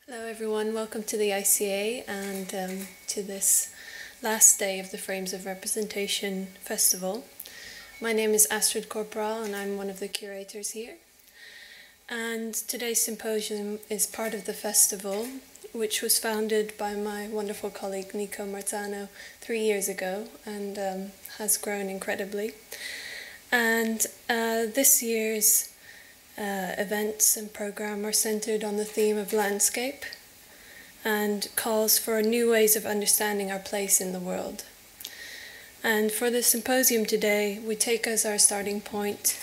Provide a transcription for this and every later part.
Hello everyone, welcome to the ICA and to this last day of the Frames of Representation Festival. My name is Astrid Corporal and I'm one of the curators here. And today's symposium is part of the festival, which was founded by my wonderful colleague Nico Marzano 3 years ago and has grown incredibly. And this year's events and program are centered on the theme of landscape and calls for new ways of understanding our place in the world. And for the symposium today, we take as our starting point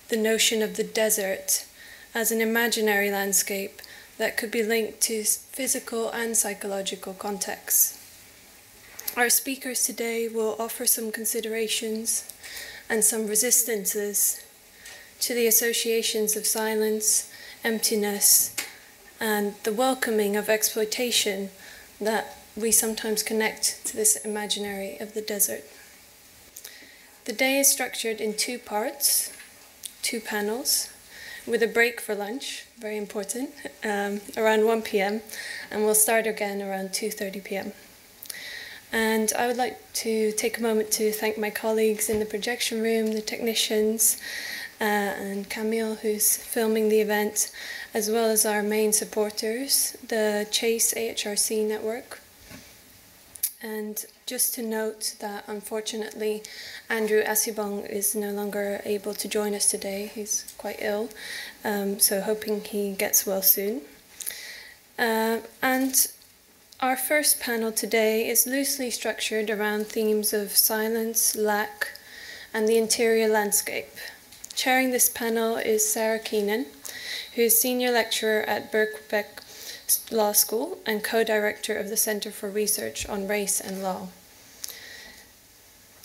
the notion of the desert as an imaginary landscape that could be linked to physical and psychological contexts. Our speakers today will offer some considerations and some resistances to the associations of silence, emptiness, and the welcoming of exploitation that we sometimes connect to this imaginary of the desert. The day is structured in 2 parts, 2 panels, with a break for lunch, very important, around 1 p.m., and we'll start again around 2:30 p.m. And I would like to take a moment to thank my colleagues in the projection room, the technicians, and Camille, who's filming the event, as well as our main supporters, the Chase AHRC network. And just to note that unfortunately Andrew Asibong is no longer able to join us today. He's quite ill, so hoping he gets well soon. And our first panel today is loosely structured around themes of silence, lack, and the interior landscape. Chairing this panel is Sarah Keenan, who is Senior Lecturer at Birkbeck Law School and Co-Director of the Center for Research on Race and Law.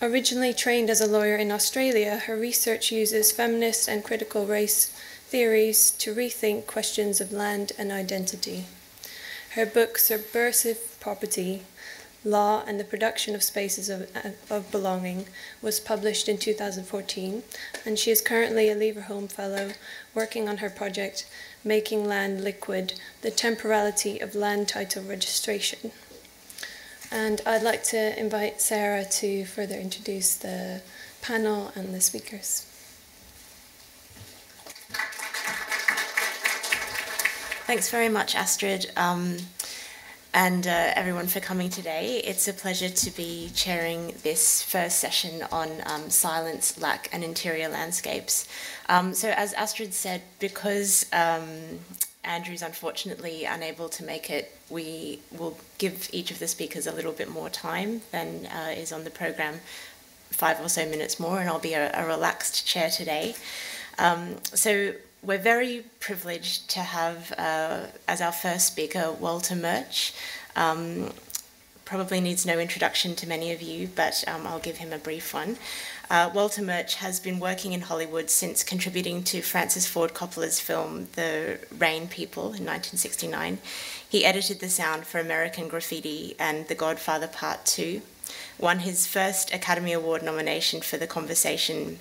Originally trained as a lawyer in Australia, her research uses feminist and critical race theories to rethink questions of land and identity. Her book, Subversive Property, Law and the Production of Spaces of Belonging, was published in 2014, and she is currently a Leverhulme Fellow working on her project, Making Land Liquid, the Temporality of Land Title Registration. And I'd like to invite Sarah to further introduce the panel and the speakers. Thanks very much, Astrid. And everyone for coming today. It's a pleasure to be chairing this first session on silence, lack, and interior landscapes. So as Astrid said, because Andrew's unfortunately unable to make it, we will give each of the speakers a little bit more time than is on the program, 5 or so minutes more, and I'll be a relaxed chair today. So we're very privileged to have as our first speaker Walter Murch. Probably needs no introduction to many of you, but I'll give him a brief one. Walter Murch has been working in Hollywood since contributing to Francis Ford Coppola's film The Rain People in 1969. He edited the sound for American Graffiti and The Godfather Part 2, won his first Academy Award nomination for The Conversation,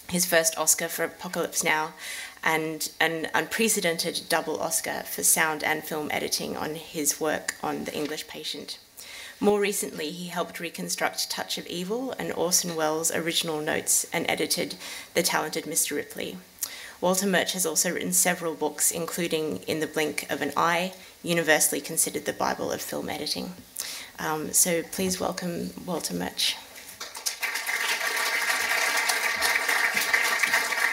his first Oscar for Apocalypse Now, and an unprecedented double Oscar for sound and film editing on his work on The English Patient. More recently, he helped reconstruct Touch of Evil and Orson Welles' original notes and edited The Talented Mr. Ripley. Walter Murch has also written several books, including In the Blink of an Eye, universally considered the Bible of film editing. So please welcome Walter Murch.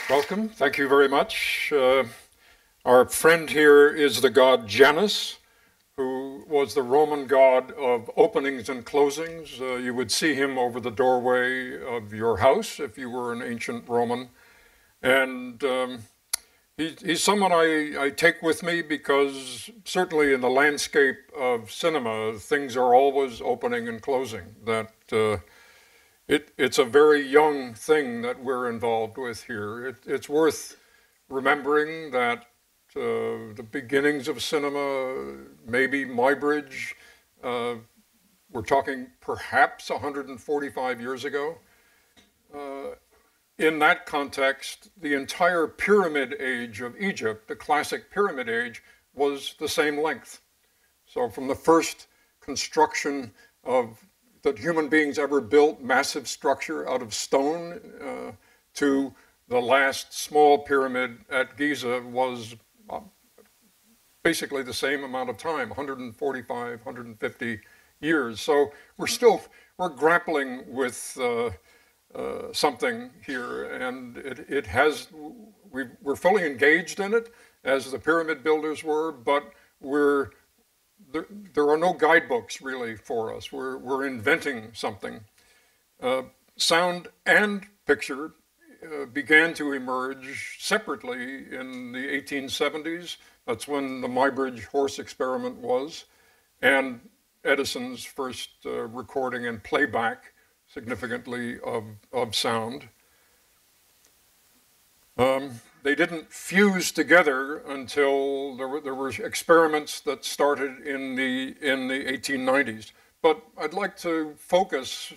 Welcome. Thank you very much. Our friend here is the god Janus, who was the Roman god of openings and closings. You would see him over the doorway of your house if you were an ancient Roman. And he's someone I take with me because certainly in the landscape of cinema, things are always opening and closing. That it's a very young thing that we're involved with here. It's worth remembering that the beginnings of cinema, maybe Muybridge, we're talking perhaps 145 years ago. In that context, the entire pyramid age of Egypt, the classic pyramid age, was the same length. So from the first construction that human beings ever built, massive structure out of stone, to the last small pyramid at Giza was basically the same amount of time, 145, 150 years. So we're grappling with something here, and we're fully engaged in it, as the pyramid builders were, but there are no guidebooks really for us. We're inventing something. Sound and picture began to emerge separately in the 1870s. That's when the Muybridge horse experiment was, and Edison's first recording and playback significantly of sound. They didn't fuse together until there were experiments that started in the 1890s. But I'd like to focus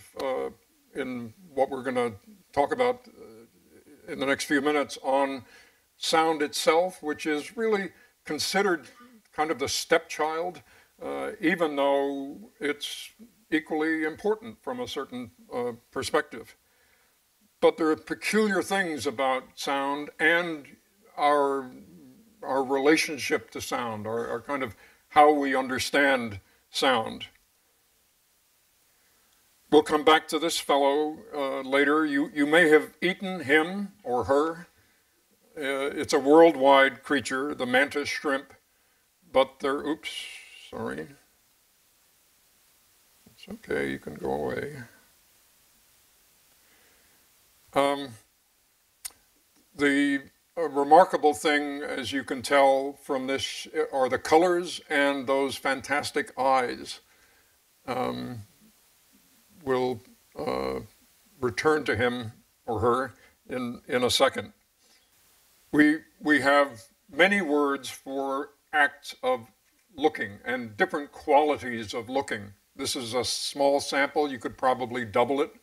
in what we're going to talk about in the next few minutes on sound itself, which is really considered kind of the stepchild, even though it's equally important from a certain perspective. But there are peculiar things about sound and our relationship to sound, our kind of how we understand sound. We'll come back to this fellow later. You may have eaten him or her. It's a worldwide creature, the mantis shrimp, but they're, oops, sorry. It's okay, you can go away. The remarkable thing, as you can tell from this, are the colors and those fantastic eyes. We'll return to him or her in a second. We have many words for acts of looking and different qualities of looking. This is a small sample, you could probably double it.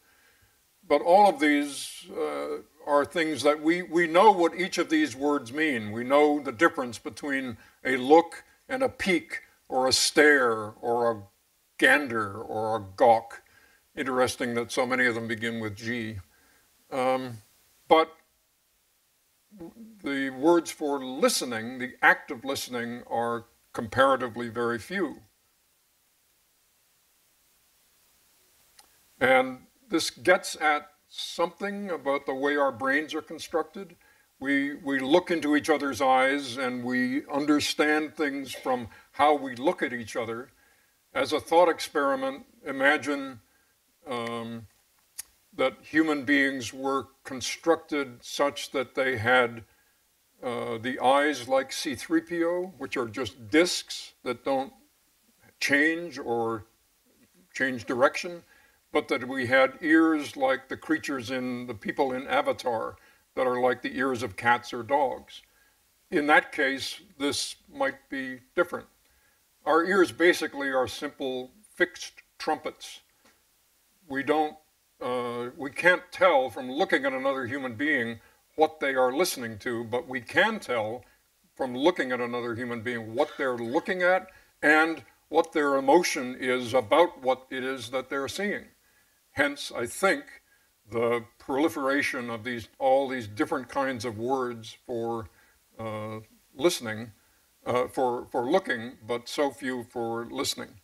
But all of these are things that we know what each of these words mean. We know the difference between a look and a peek, or a stare, or a gander, or a gawk. Interesting that so many of them begin with G. But the words for listening, the act of listening, are comparatively very few. And this gets at something about the way our brains are constructed. We look into each other's eyes and we understand things from how we look at each other. As a thought experiment, imagine that human beings were constructed such that they had the eyes like C-3PO, which are just discs that don't change or change direction, but that we had ears like the creatures in the people in Avatar that are like the ears of cats or dogs. In that case, this might be different. Our ears basically are simple fixed trumpets. We can't tell from looking at another human being what they are listening to, but we can tell from looking at another human being what they're looking at and what their emotion is about what it is that they're seeing. Hence, I think the proliferation of all these different kinds of words for listening, for looking, but so few for listening.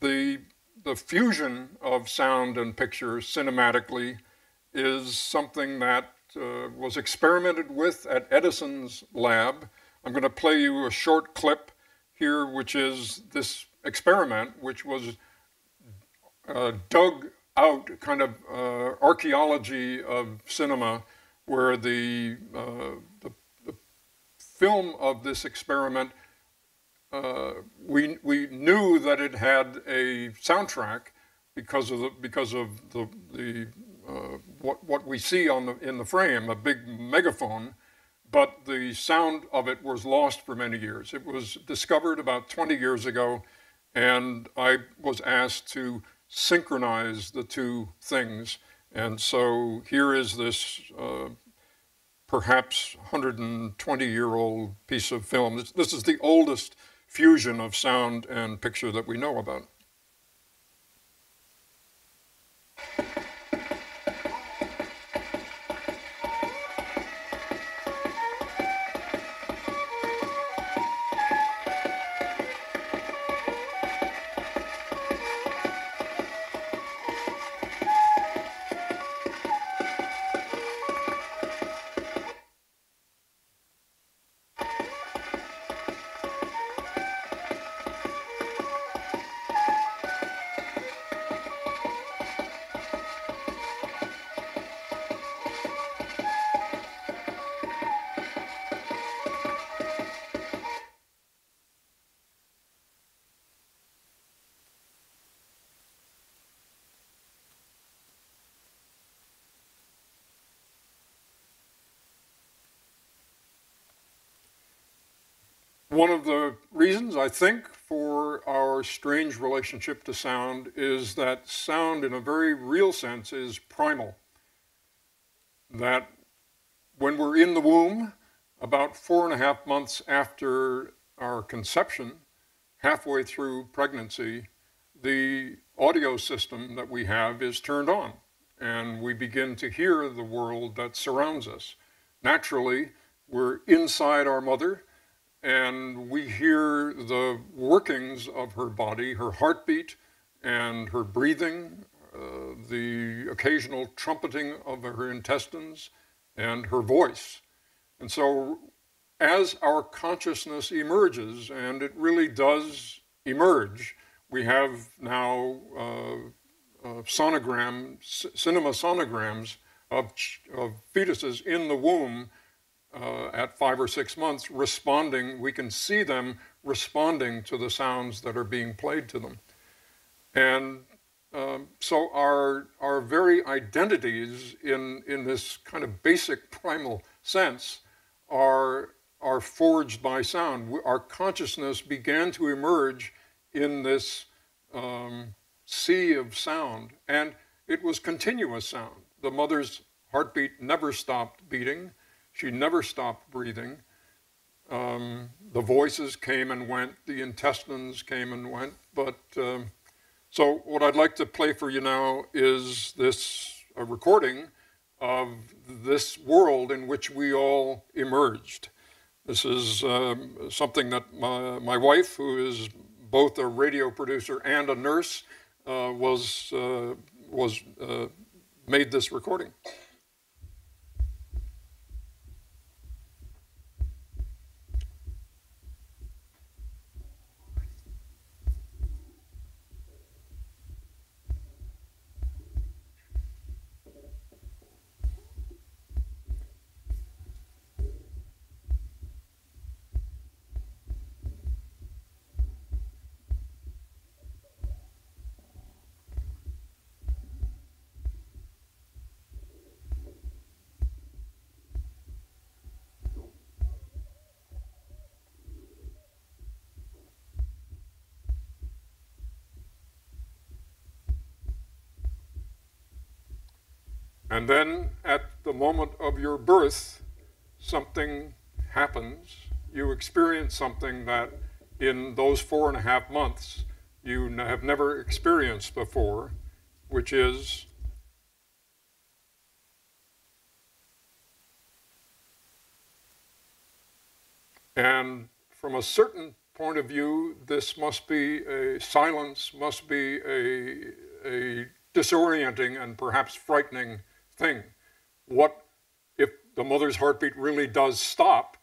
The fusion of sound and picture cinematically is something that was experimented with at Edison's lab. I'm going to play you a short clip here, which is this experiment, which was dug out, kind of archaeology of cinema, where the film of this experiment, we knew that it had a soundtrack because of what we see in the frame, a big megaphone, but the sound of it was lost for many years. It was discovered about 20 years ago, and I was asked to synchronize the two things. And so here is this perhaps 120-year-old piece of film. This is the oldest fusion of sound and picture that we know about. One of the reasons, I think, for our strange relationship to sound is that sound, in a very real sense, is primal. That when we're in the womb, about 4.5 months after our conception, halfway through pregnancy, the audio system that we have is turned on, and we begin to hear the world that surrounds us. Naturally, we're inside our mother, and we hear the workings of her body, her heartbeat and her breathing, the occasional trumpeting of her intestines and her voice. And so as our consciousness emerges, and it really does emerge, we have now cinema sonograms of fetuses in the womb at 5 or 6 months responding. We can see them responding to the sounds that are being played to them. And so our very identities in this kind of basic primal sense are forged by sound. Our consciousness began to emerge in this sea of sound, and it was continuous sound. The mother's heartbeat never stopped beating. She never stopped breathing. The voices came and went, the intestines came and went. But so what I'd like to play for you now is this recording of this world in which we all emerged. This is something that my wife, who is both a radio producer and a nurse, made this recording. And then at the moment of your birth, something happens. You experience something that in those 4.5 months you have never experienced before, which is and from a certain point of view, this must be a silence, must be a disorienting and perhaps frightening thing. What if the mother's heartbeat really does stop?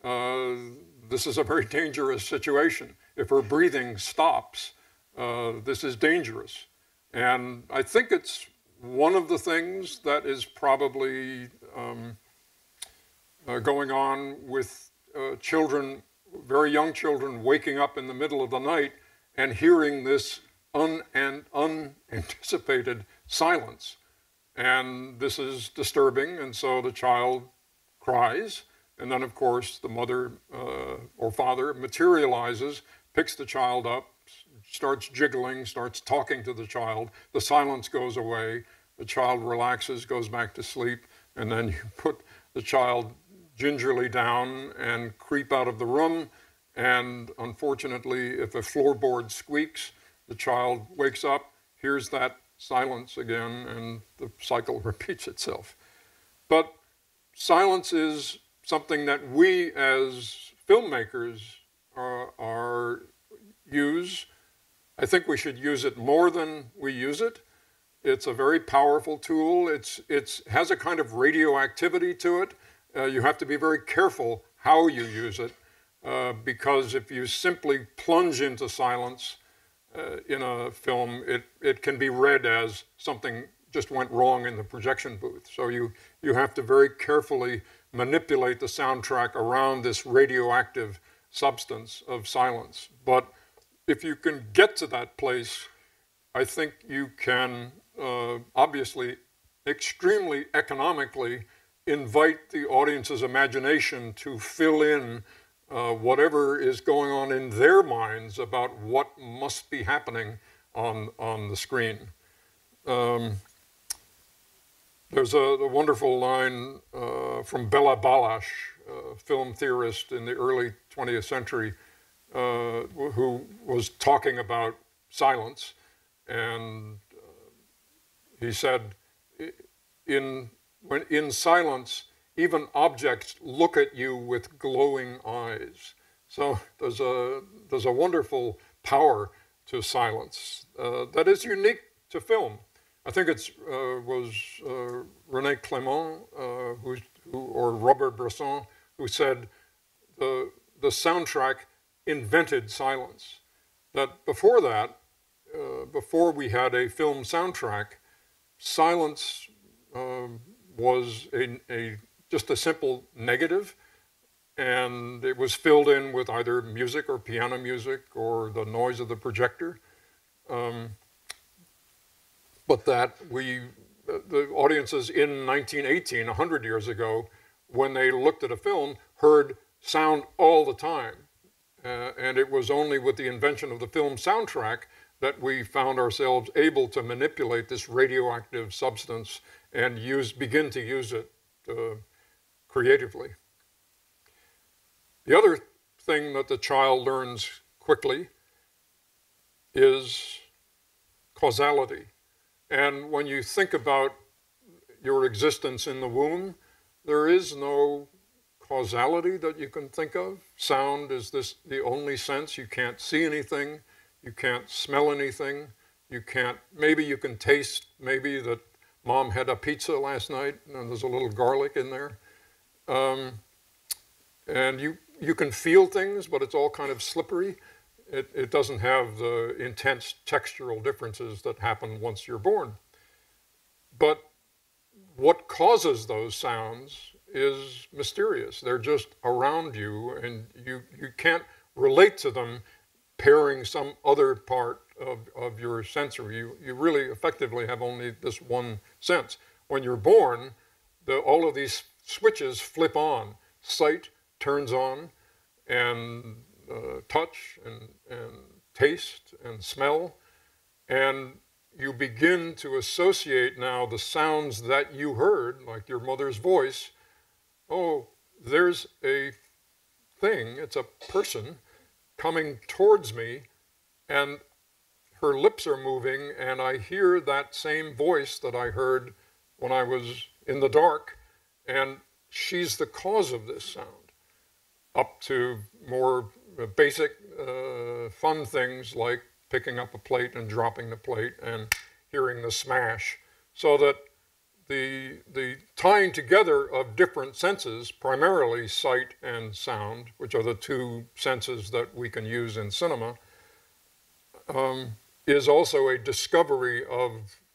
This is a very dangerous situation. If her breathing stops, this is dangerous. And I think it's one of the things that is probably going on with children, very young children, waking up in the middle of the night and hearing this unanticipated silence. And this is disturbing, and so the child cries, and then of course the mother or father materializes, picks the child up, starts jiggling, starts talking to the child, the silence goes away, the child relaxes, goes back to sleep, and then you put the child gingerly down and creep out of the room, And unfortunately, if a floorboard squeaks, the child wakes up, hears that silence again, and the cycle repeats itself. But silence is something that we as filmmakers use. I think we should use it more than we use it. It's a very powerful tool. It has a kind of radioactivity to it. You have to be very careful how you use it, because if you simply plunge into silence in a film, it can be read as something just went wrong in the projection booth. So you have to very carefully manipulate the soundtrack around this radioactive substance of silence. But if you can get to that place, I think you can obviously extremely economically invite the audience's imagination to fill in whatever is going on in their minds about what must be happening on the screen. There's a wonderful line from Bela Balázs, a film theorist in the early 20th century, who was talking about silence, and he said, in silence, even objects look at you with glowing eyes. So there's a wonderful power to silence that is unique to film. I think it was René Clément or Robert Bresson who said the soundtrack invented silence. That before that, before we had a film soundtrack, silence was just a simple negative, and it was filled in with either music or piano music or the noise of the projector. But that the audiences in 1918, 100 years ago, when they looked at a film, heard sound all the time. And it was only with the invention of the film soundtrack that we found ourselves able to manipulate this radioactive substance and begin to use it creatively. The other thing that the child learns quickly is causality. And when you think about your existence in the womb, there is no causality that you can think of. Sound is the only sense. You can't see anything. You can't smell anything. Maybe you can taste maybe that mom had a pizza last night and there's a little garlic in there. And you can feel things, but it's all kind of slippery. It doesn't have the intense textural differences that happen once you're born. But what causes those sounds is mysterious. They're just around you, and you can't relate to them pairing some other part of your sensory. You really effectively have only this one sense. When you're born, all of these switches flip on. Sight turns on, and touch and taste and smell, and you begin to associate now the sounds that you heard, like your mother's voice. Oh, there's a thing, it's a person coming towards me, and her lips are moving, and I hear that same voice that I heard when I was in the dark, and she's the cause of this sound. Up to more basic fun things like picking up a plate and dropping the plate and hearing the smash, so that the tying together of different senses, primarily sight and sound, which are the two senses that we can use in cinema, is also a discovery of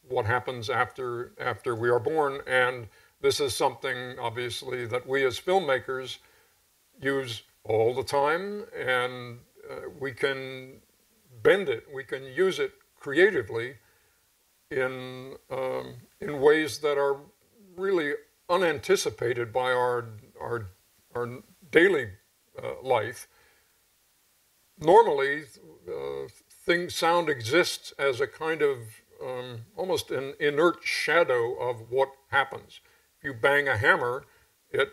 what happens after we are born. And this is something, obviously, that we as filmmakers use all the time, and we can bend it, we can use it creatively in ways that are really unanticipated by our daily life. Normally, sound exists as a kind of almost an inert shadow of what happens. If you bang a hammer, it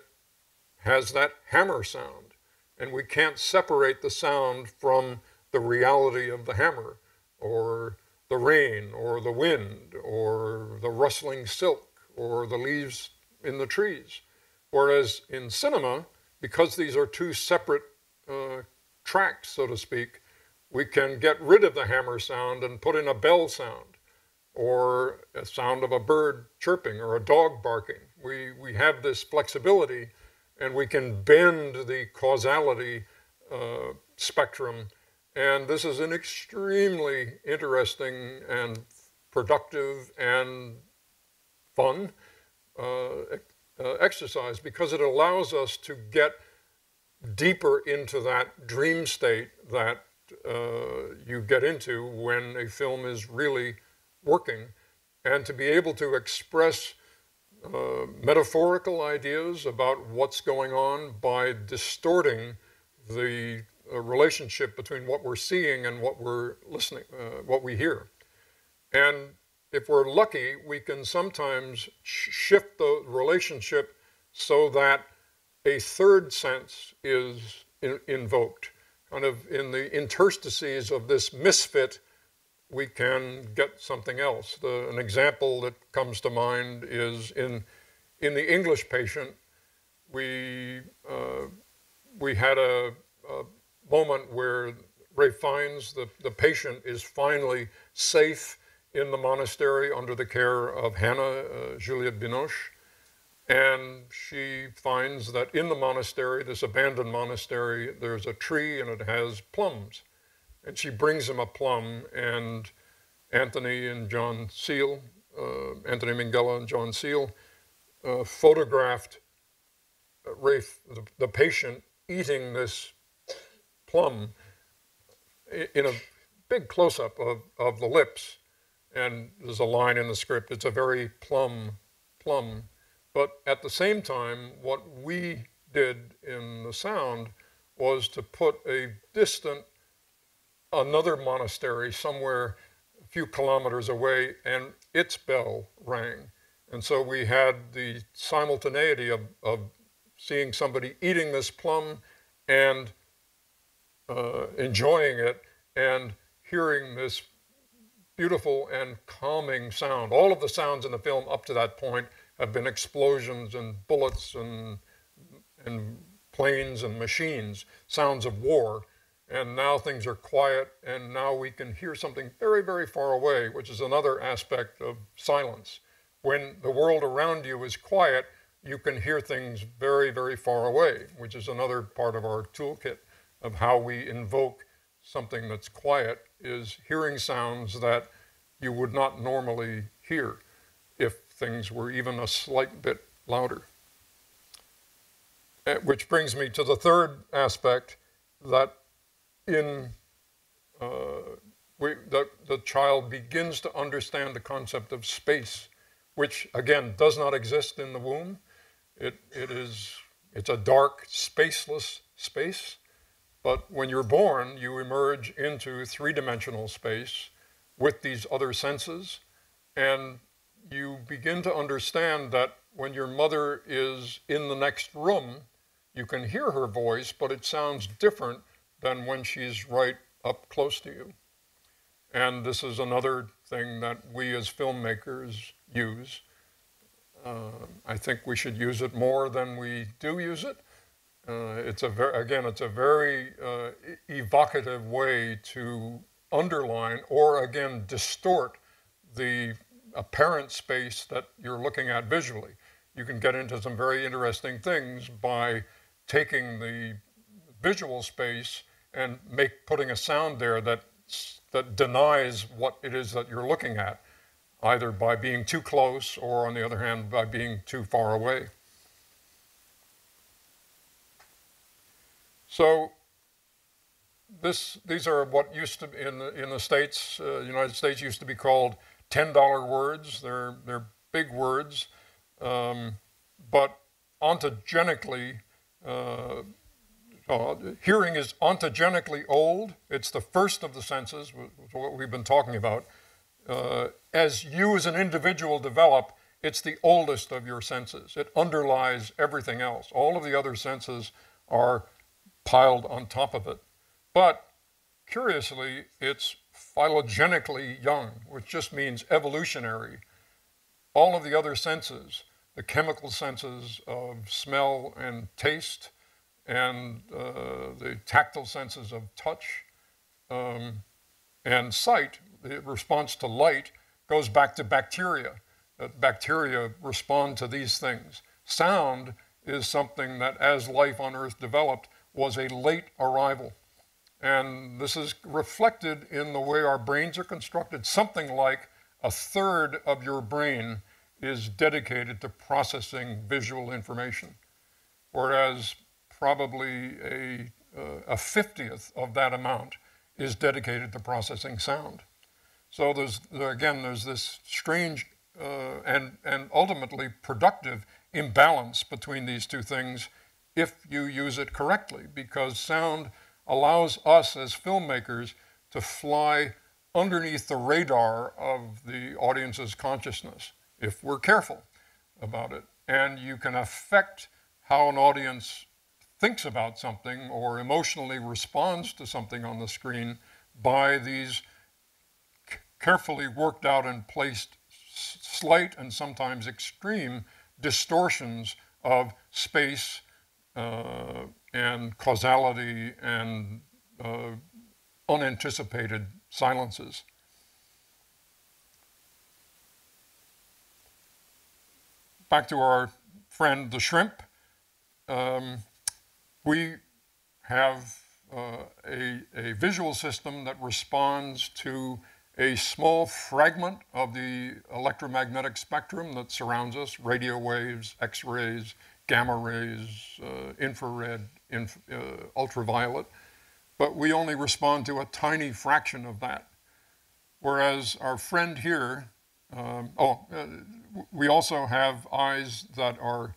has that hammer sound. and we can't separate the sound from the reality of the hammer, or the rain, or the wind, or the rustling silk, or the leaves in the trees. Whereas in cinema, because these are two separate tracks, so to speak, we can get rid of the hammer sound and put in a bell sound, or a sound of a bird chirping, or a dog barking. We have this flexibility, and we can bend the causality spectrum. And this is an extremely interesting and productive and fun exercise, because it allows us to get deeper into that dream state that you get into when a film is really working, and to be able to express metaphorical ideas about what's going on by distorting the relationship between what we're seeing and what we're listening, what we hear. And if we're lucky, we can sometimes shift the relationship so that a third sense is invoked. Kind of in the interstices of this misfit, we can get something else. An example that comes to mind is in The English Patient, we had a moment where Ralph finds the patient is finally safe in the monastery under the care of Hannah, Juliette Binoche. And she finds that in the monastery, this abandoned monastery, there's a tree and it has plums. And she brings him a plum, and Anthony and John Seal, Anthony Minghella and John Seal, photographed Rafe, the patient, eating this plum in a big close-up of the lips. And there's a line in the script, it's a very plum. But at the same time, what we did in the sound was to put a distant, another monastery somewhere a few kilometers away, and its bell rang. And so we had the simultaneity of seeing somebody eating this plum and enjoying it, and hearing this beautiful and calming sound. All of the sounds in the film up to that point have been explosions and bullets and planes and machines, sounds of war. And now things are quiet, and now we can hear something very, very far away, which is another aspect of silence. When the world around you is quiet, you can hear things very, very far away, which is another part of our toolkit of how we invoke something that's quiet, is hearing sounds that you would not normally hear if things were even a slight bit louder. Which brings me to the third aspect, that the child begins to understand the concept of space, which again does not exist in the womb. It's a dark, spaceless space, but when you're born, you emerge into three-dimensional space with these other senses, and you begin to understand that when your mother is in the next room, you can hear her voice, but it sounds different than when she's right up close to you. And this is another thing that we as filmmakers use. I think we should use it more than we do use it. It's a very evocative way to underline or again distort the apparent space that you're looking at visually. You can get into some very interesting things by taking the visual space and putting a sound there that denies what it is that you're looking at, either by being too close or, on the other hand, by being too far away. So these are what used to, in the States, United States, used to be called $10 words. They're big words, but ontogenically, hearing is ontogenically old. It's the first of the senses, what we've been talking about. As you as an individual develop, it's the oldest of your senses. It underlies everything else. All of the other senses are piled on top of it. But curiously, it's phylogenetically young, which just means evolutionary. All of the other senses, the chemical senses of smell and taste, and the tactile senses of touch and sight, the response to light, goes back to bacteria. Bacteria respond to these things. Sound is something that, as life on Earth developed, was a late arrival. And this is reflected in the way our brains are constructed. Something like a third of your brain is dedicated to processing visual information, whereas probably a 50th of that amount is dedicated to processing sound. So there's this strange and ultimately productive imbalance between these two things if you use it correctly, because sound allows us as filmmakers to fly underneath the radar of the audience's consciousness, if we're careful about it. And you can affect how an audience thinks about something or emotionally responds to something on the screen by these carefully worked out and placed slight and sometimes extreme distortions of space and causality and unanticipated silences. Back to our friend the shrimp. We have a visual system that responds to a small fragment of the electromagnetic spectrum that surrounds us: radio waves, X-rays, gamma rays, infrared, ultraviolet. But we only respond to a tiny fraction of that. Whereas our friend here, we also have eyes that are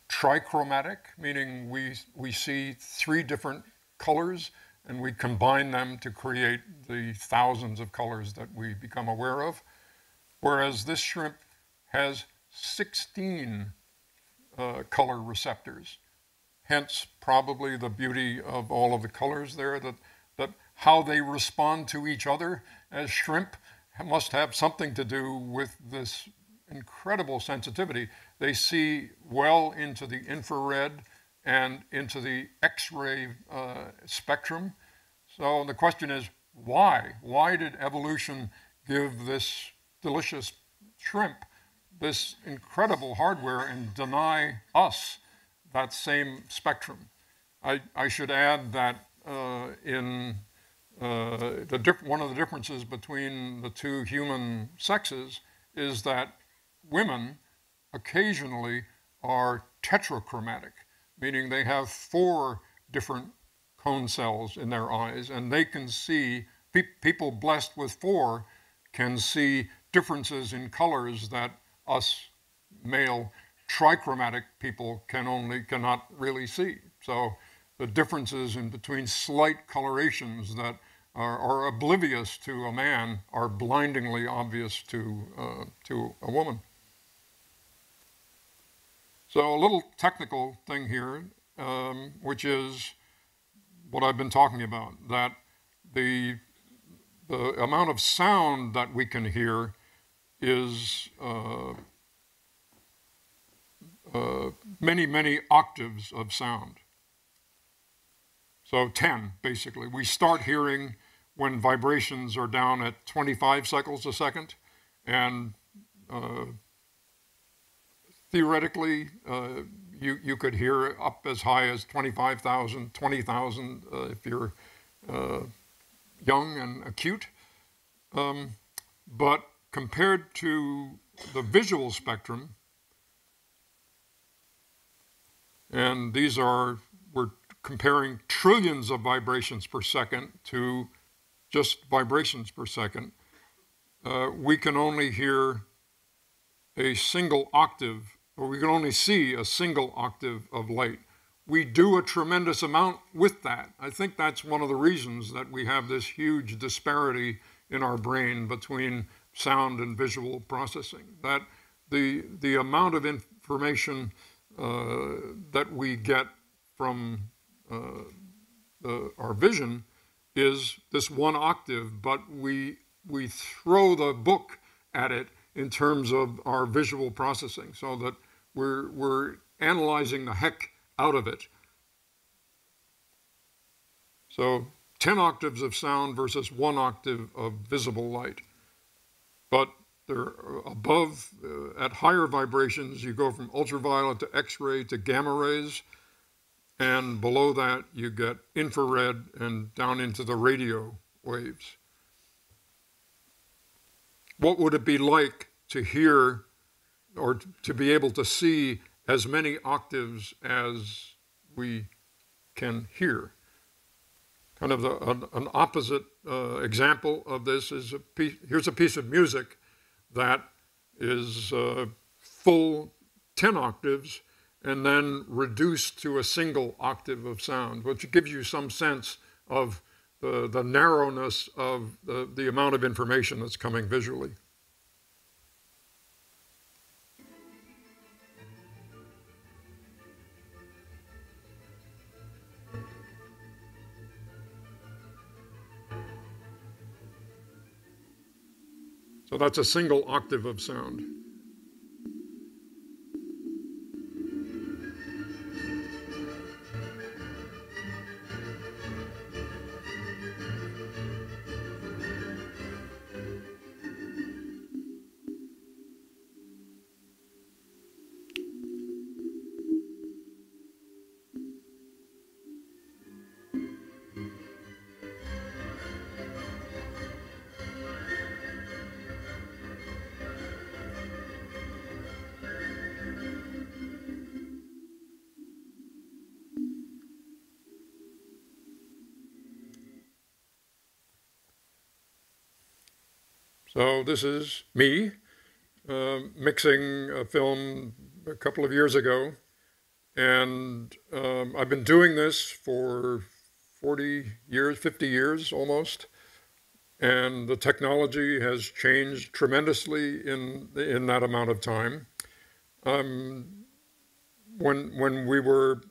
trichromatic, meaning we see 3 different colors and we combine them to create the thousands of colors that we become aware of. Whereas this shrimp has 16 color receptors. Hence, probably the beauty of all of the colors there, that how they respond to each other as shrimp must have something to do with this incredible sensitivity. They see well into the infrared and into the X-ray spectrum. So the question is, why? Why did evolution give this delicious shrimp this incredible hardware and deny us that same spectrum? I should add that one of the differences between the two human sexes is that women occasionally are tetrachromatic, meaning they have 4 different cone cells in their eyes, and they can see, people blessed with 4 can see differences in colors that us male trichromatic people cannot really see. So the differences in between slight colorations that are oblivious to a man are blindingly obvious to a woman. So a little technical thing here, which is what I've been talking about, that the amount of sound that we can hear is many, many octaves of sound. So 10, basically. We start hearing when vibrations are down at 25 cycles a second, and theoretically, you could hear up as high as 25,000, 20,000 if you're young and acute. But compared to the visual spectrum, and we're comparing trillions of vibrations per second to just vibrations per second, we can only hear a single octave, or we can only see a single octave of light. We do a tremendous amount with that. I think that's one of the reasons that we have this huge disparity in our brain between sound and visual processing, that the amount of information that we get from our vision is this one octave, but we throw the book at it in terms of our visual processing, so that we're analyzing the heck out of it. So 10 octaves of sound versus 1 octave of visible light. But they're above, at higher vibrations, you go from ultraviolet to X-ray to gamma rays, and below that you get infrared and down into the radio waves. What would it be like to hear or to be able to see as many octaves as we can hear? Kind of an opposite example of this is here's a piece of music that is full 10 octaves and then reduced to a single octave of sound, which gives you some sense of the narrowness of the amount of information that's coming visually. So that's a single octave of sound. So this is me mixing a film a couple of years ago, and I've been doing this for 40 years, 50 years almost, and the technology has changed tremendously in that amount of time. When we were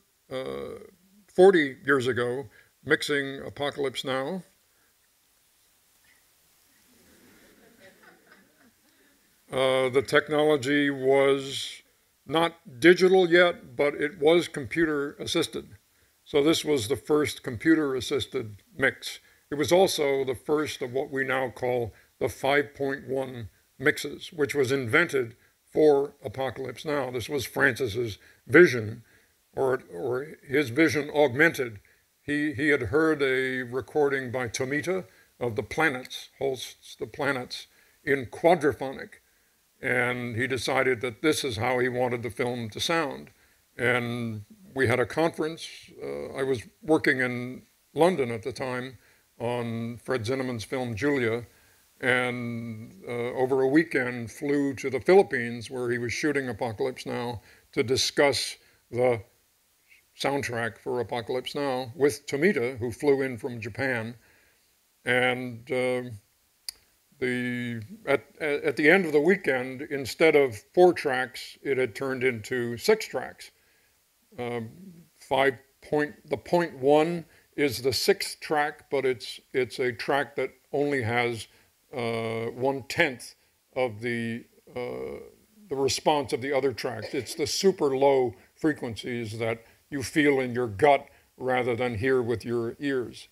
40 years ago mixing Apocalypse Now, the technology was not digital yet, but it was computer assisted. So this was the first computer assisted mix. It was also the first of what we now call the 5.1 mixes, which was invented for Apocalypse Now. This was Francis's vision, or his vision augmented. He had heard a recording by Tomita of the planets, hosts the planets, in quadraphonic. And he decided that this is how he wanted the film to sound. And we had a conference. I was working in London at the time on Fred Zinnemann's film Julia, and over a weekend flew to the Philippines where he was shooting Apocalypse Now to discuss the soundtrack for Apocalypse Now with Tomita, who flew in from Japan. And at the end of the weekend, instead of 4 tracks, it had turned into 6 tracks. The point 1 is the 6th track, but it's a track that only has 1/10 of the response of the other tracks. It's the super low frequencies that you feel in your gut rather than hear with your ears.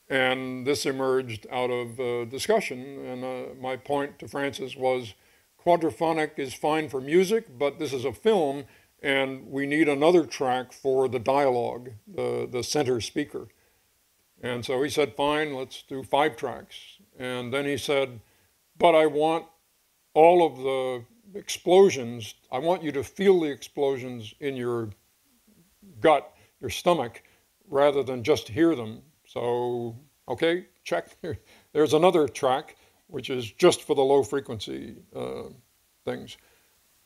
And this emerged out of discussion, and my point to Francis was quadraphonic is fine for music, but this is a film, and we need another track for the dialogue, the center speaker. And so he said, fine, let's do 5 tracks. And then he said, but I want all of the explosions, I want you to feel the explosions in your gut, your stomach, rather than just hear them. So, okay, check. There's another track, which is just for the low frequency things.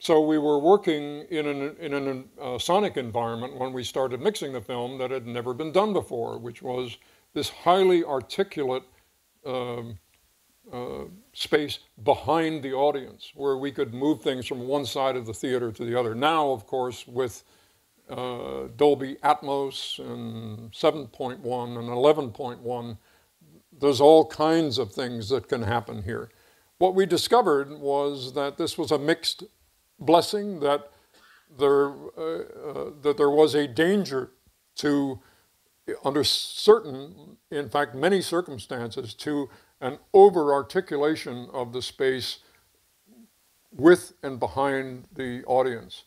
So we were working in a sonic environment when we started mixing the film that had never been done before, which was this highly articulate space behind the audience, where we could move things from one side of the theater to the other. Now, of course, with Dolby Atmos and 7.1 and 11.1. There's all kinds of things that can happen here. What we discovered was that this was a mixed blessing, that there was a danger to, under certain, in fact, many circumstances, to an over-articulation of the space with and behind the audience.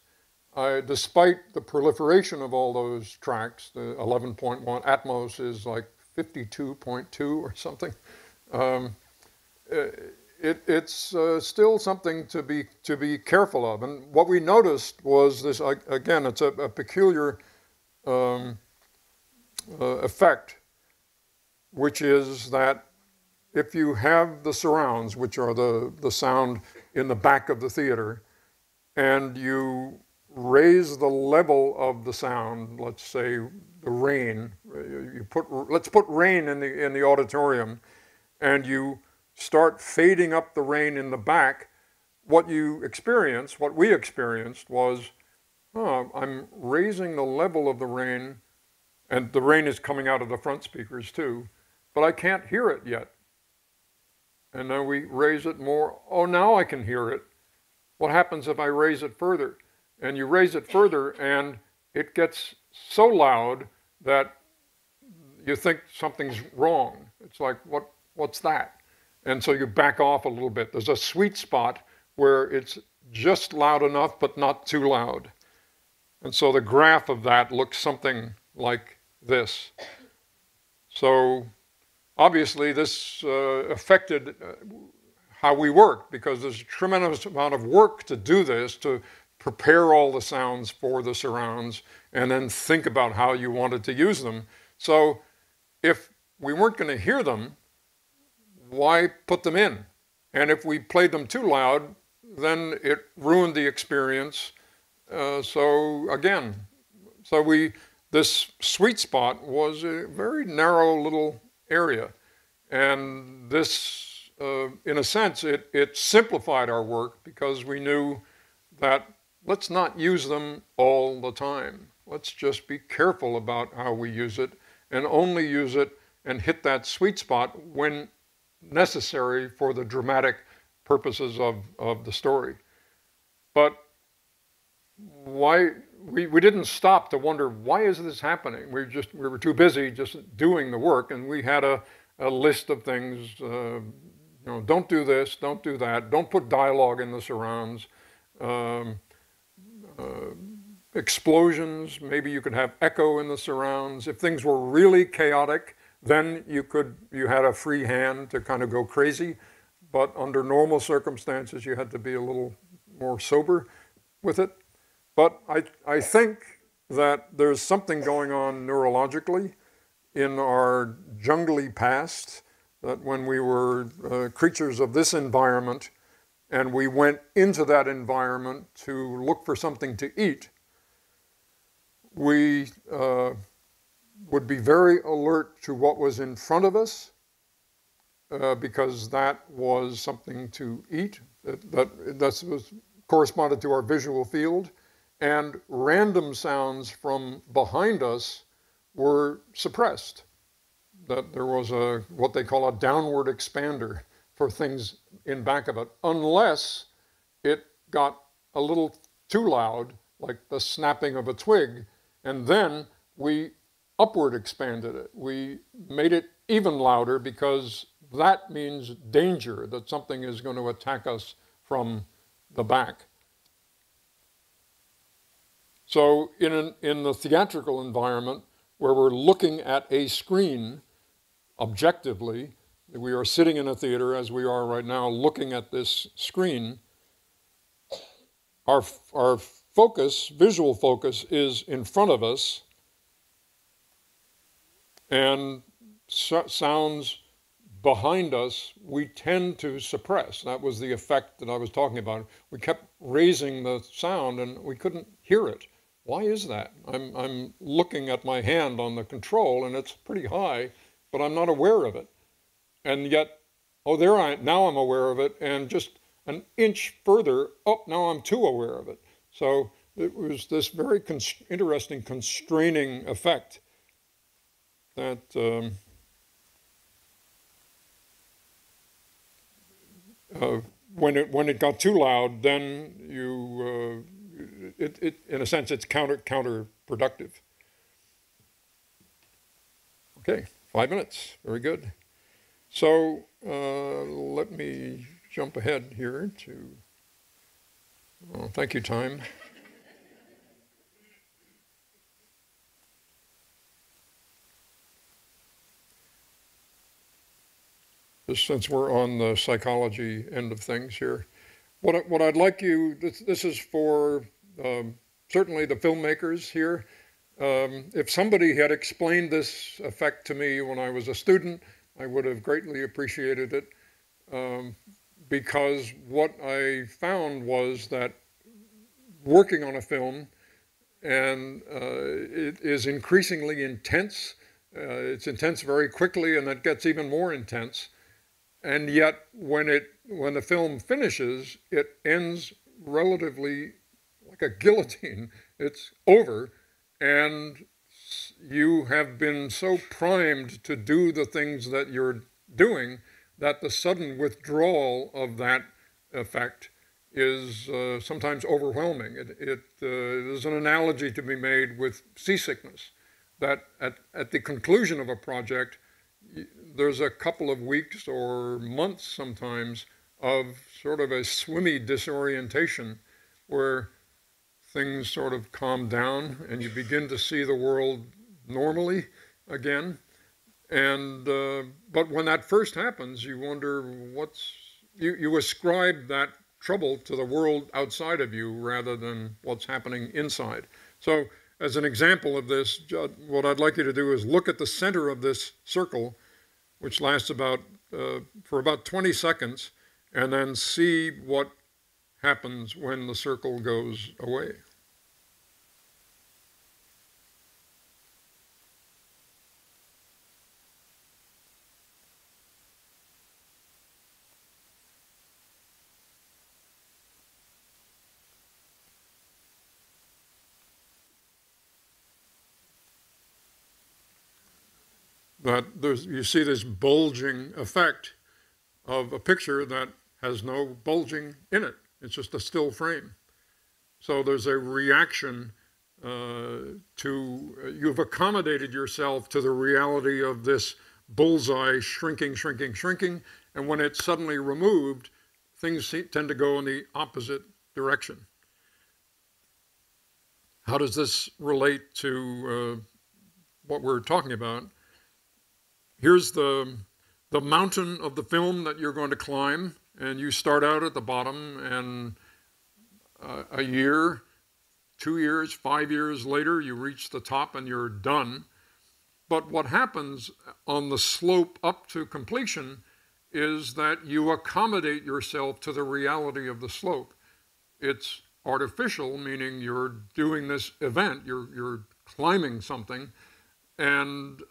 Despite the proliferation of all those tracks, the 11.1, Atmos is like 52.2 or something. It's still something to be careful of. And what we noticed was this, again, it's a peculiar effect, which is that if you have the surrounds, which are the sound in the back of the theater, and you raise the level of the sound, let's say the rain, let's put rain in the auditorium, and you start fading up the rain in the back, what we experienced was, I'm raising the level of the rain, and the rain is coming out of the front speakers too, but I can't hear it yet. And then we raise it more. Oh, now I can hear it. What happens if I raise it further? And you raise it further, and it gets so loud that you think something's wrong. It's like, what's that? And so you back off a little bit. There's a sweet spot where it's just loud enough, but not too loud. And so the graph of that looks something like this. So obviously this affected how we work, because there's a tremendous amount of work to do this, to prepare all the sounds for the surrounds, and then think about how you wanted to use them. So if we weren't going to hear them, why put them in? And if we played them too loud, then it ruined the experience. This sweet spot was a very narrow little area. And this, in a sense, it simplified our work, because we knew that let's not use them all the time. Let's just be careful about how we use it, and only use it and hit that sweet spot when necessary for the dramatic purposes of the story. But why we didn't stop to wonder, why is this happening? We were too busy just doing the work, and we had a list of things. Don't do this, don't do that, don't put dialogue in the surrounds. Explosions, maybe you could have echo in the surrounds. If things were really chaotic, then you had a free hand to kind of go crazy. But under normal circumstances, you had to be a little more sober with it. But I think that there's something going on neurologically in our jungly past, that when we were creatures of this environment, and we went into that environment to look for something to eat, we would be very alert to what was in front of us, because that was something to eat. That was corresponded to our visual field, and random sounds from behind us were suppressed. That there was what they call a downward expander for things in back of it, unless it got a little too loud, like the snapping of a twig, and then we upward expanded it. We made it even louder, because that means danger, that something is going to attack us from the back. So in the theatrical environment, where we're looking at a screen objectively, we are sitting in a theater, as we are right now, looking at this screen, our focus, visual focus, is in front of us, and sounds behind us we tend to suppress. That was the effect that I was talking about. We kept raising the sound and we couldn't hear it. Why is that? I'm looking at my hand on the control and it's pretty high, but I'm not aware of it. And yet, now I'm aware of it, and just an inch further, now I'm too aware of it. So it was this very interesting constraining effect that when it got too loud, then you it in a sense it's counterproductive. Okay, 5 minutes, very good. So let me jump ahead here to. Thank you, time. Just since we're on the psychology end of things here, what I'd like you, this is for certainly the filmmakers here. If somebody had explained this effect to me when I was a student, I would have greatly appreciated it, because what I found was that working on a film, and it is increasingly intense. It's intense very quickly, and it gets even more intense. And yet, when the film finishes, it ends relatively like a guillotine. It's over, and you have been so primed to do the things that you're doing that the sudden withdrawal of that effect is sometimes overwhelming. There's an analogy to be made with seasickness, that at the conclusion of a project, there's a couple of weeks or months sometimes of sort of a swimmy disorientation where things sort of calm down and you begin to see the world normally again. And but when that first happens, you wonder you ascribe that trouble to the world outside of you rather than what's happening inside. So as an example of this, what I'd like you to do is look at the center of this circle, which lasts for about 20 seconds, and then see what happens when the circle goes away. That you see this bulging effect of a picture that has no bulging in it. It's just a still frame. So there's a reaction you've accommodated yourself to the reality of this bullseye shrinking, shrinking, shrinking, and when it's suddenly removed, things tend to go in the opposite direction. How does this relate to what we're talking about? Here's the mountain of the film that you're going to climb, and you start out at the bottom, and a year, 2 years, 5 years later, you reach the top and you're done. But what happens on the slope up to completion is that you accommodate yourself to the reality of the slope. It's artificial, meaning you're doing this event, you're climbing something, and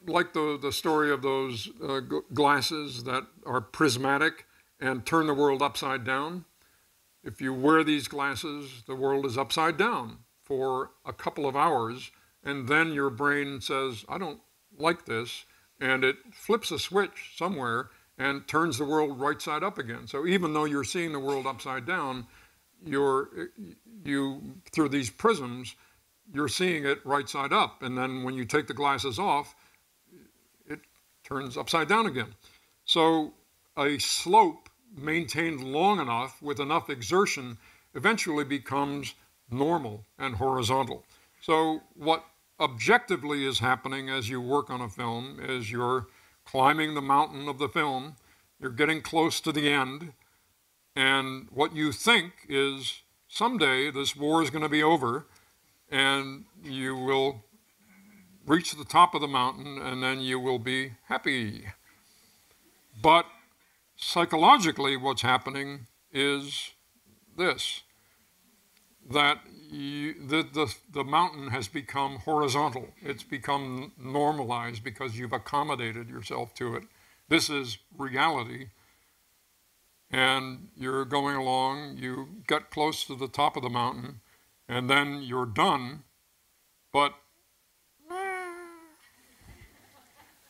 like the story of those glasses that are prismatic and turn the world upside down. If you wear these glasses, the world is upside down for a couple of hours, and then your brain says, I don't like this, and it flips a switch somewhere and turns the world right side up again. So even though you're seeing the world upside down, through these prisms, you're seeing it right side up, and then when you take the glasses off, turns upside down again. So a slope maintained long enough with enough exertion eventually becomes normal and horizontal. So what objectively is happening as you work on a film is you're climbing the mountain of the film, you're getting close to the end, and what you think is someday this war is going to be over and you will reach the top of the mountain, and then you will be happy. But psychologically, what's happening is this, that the mountain has become horizontal. It's become normalized because you've accommodated yourself to it. This is reality. and you're going along, you get close to the top of the mountain, and then you're done, but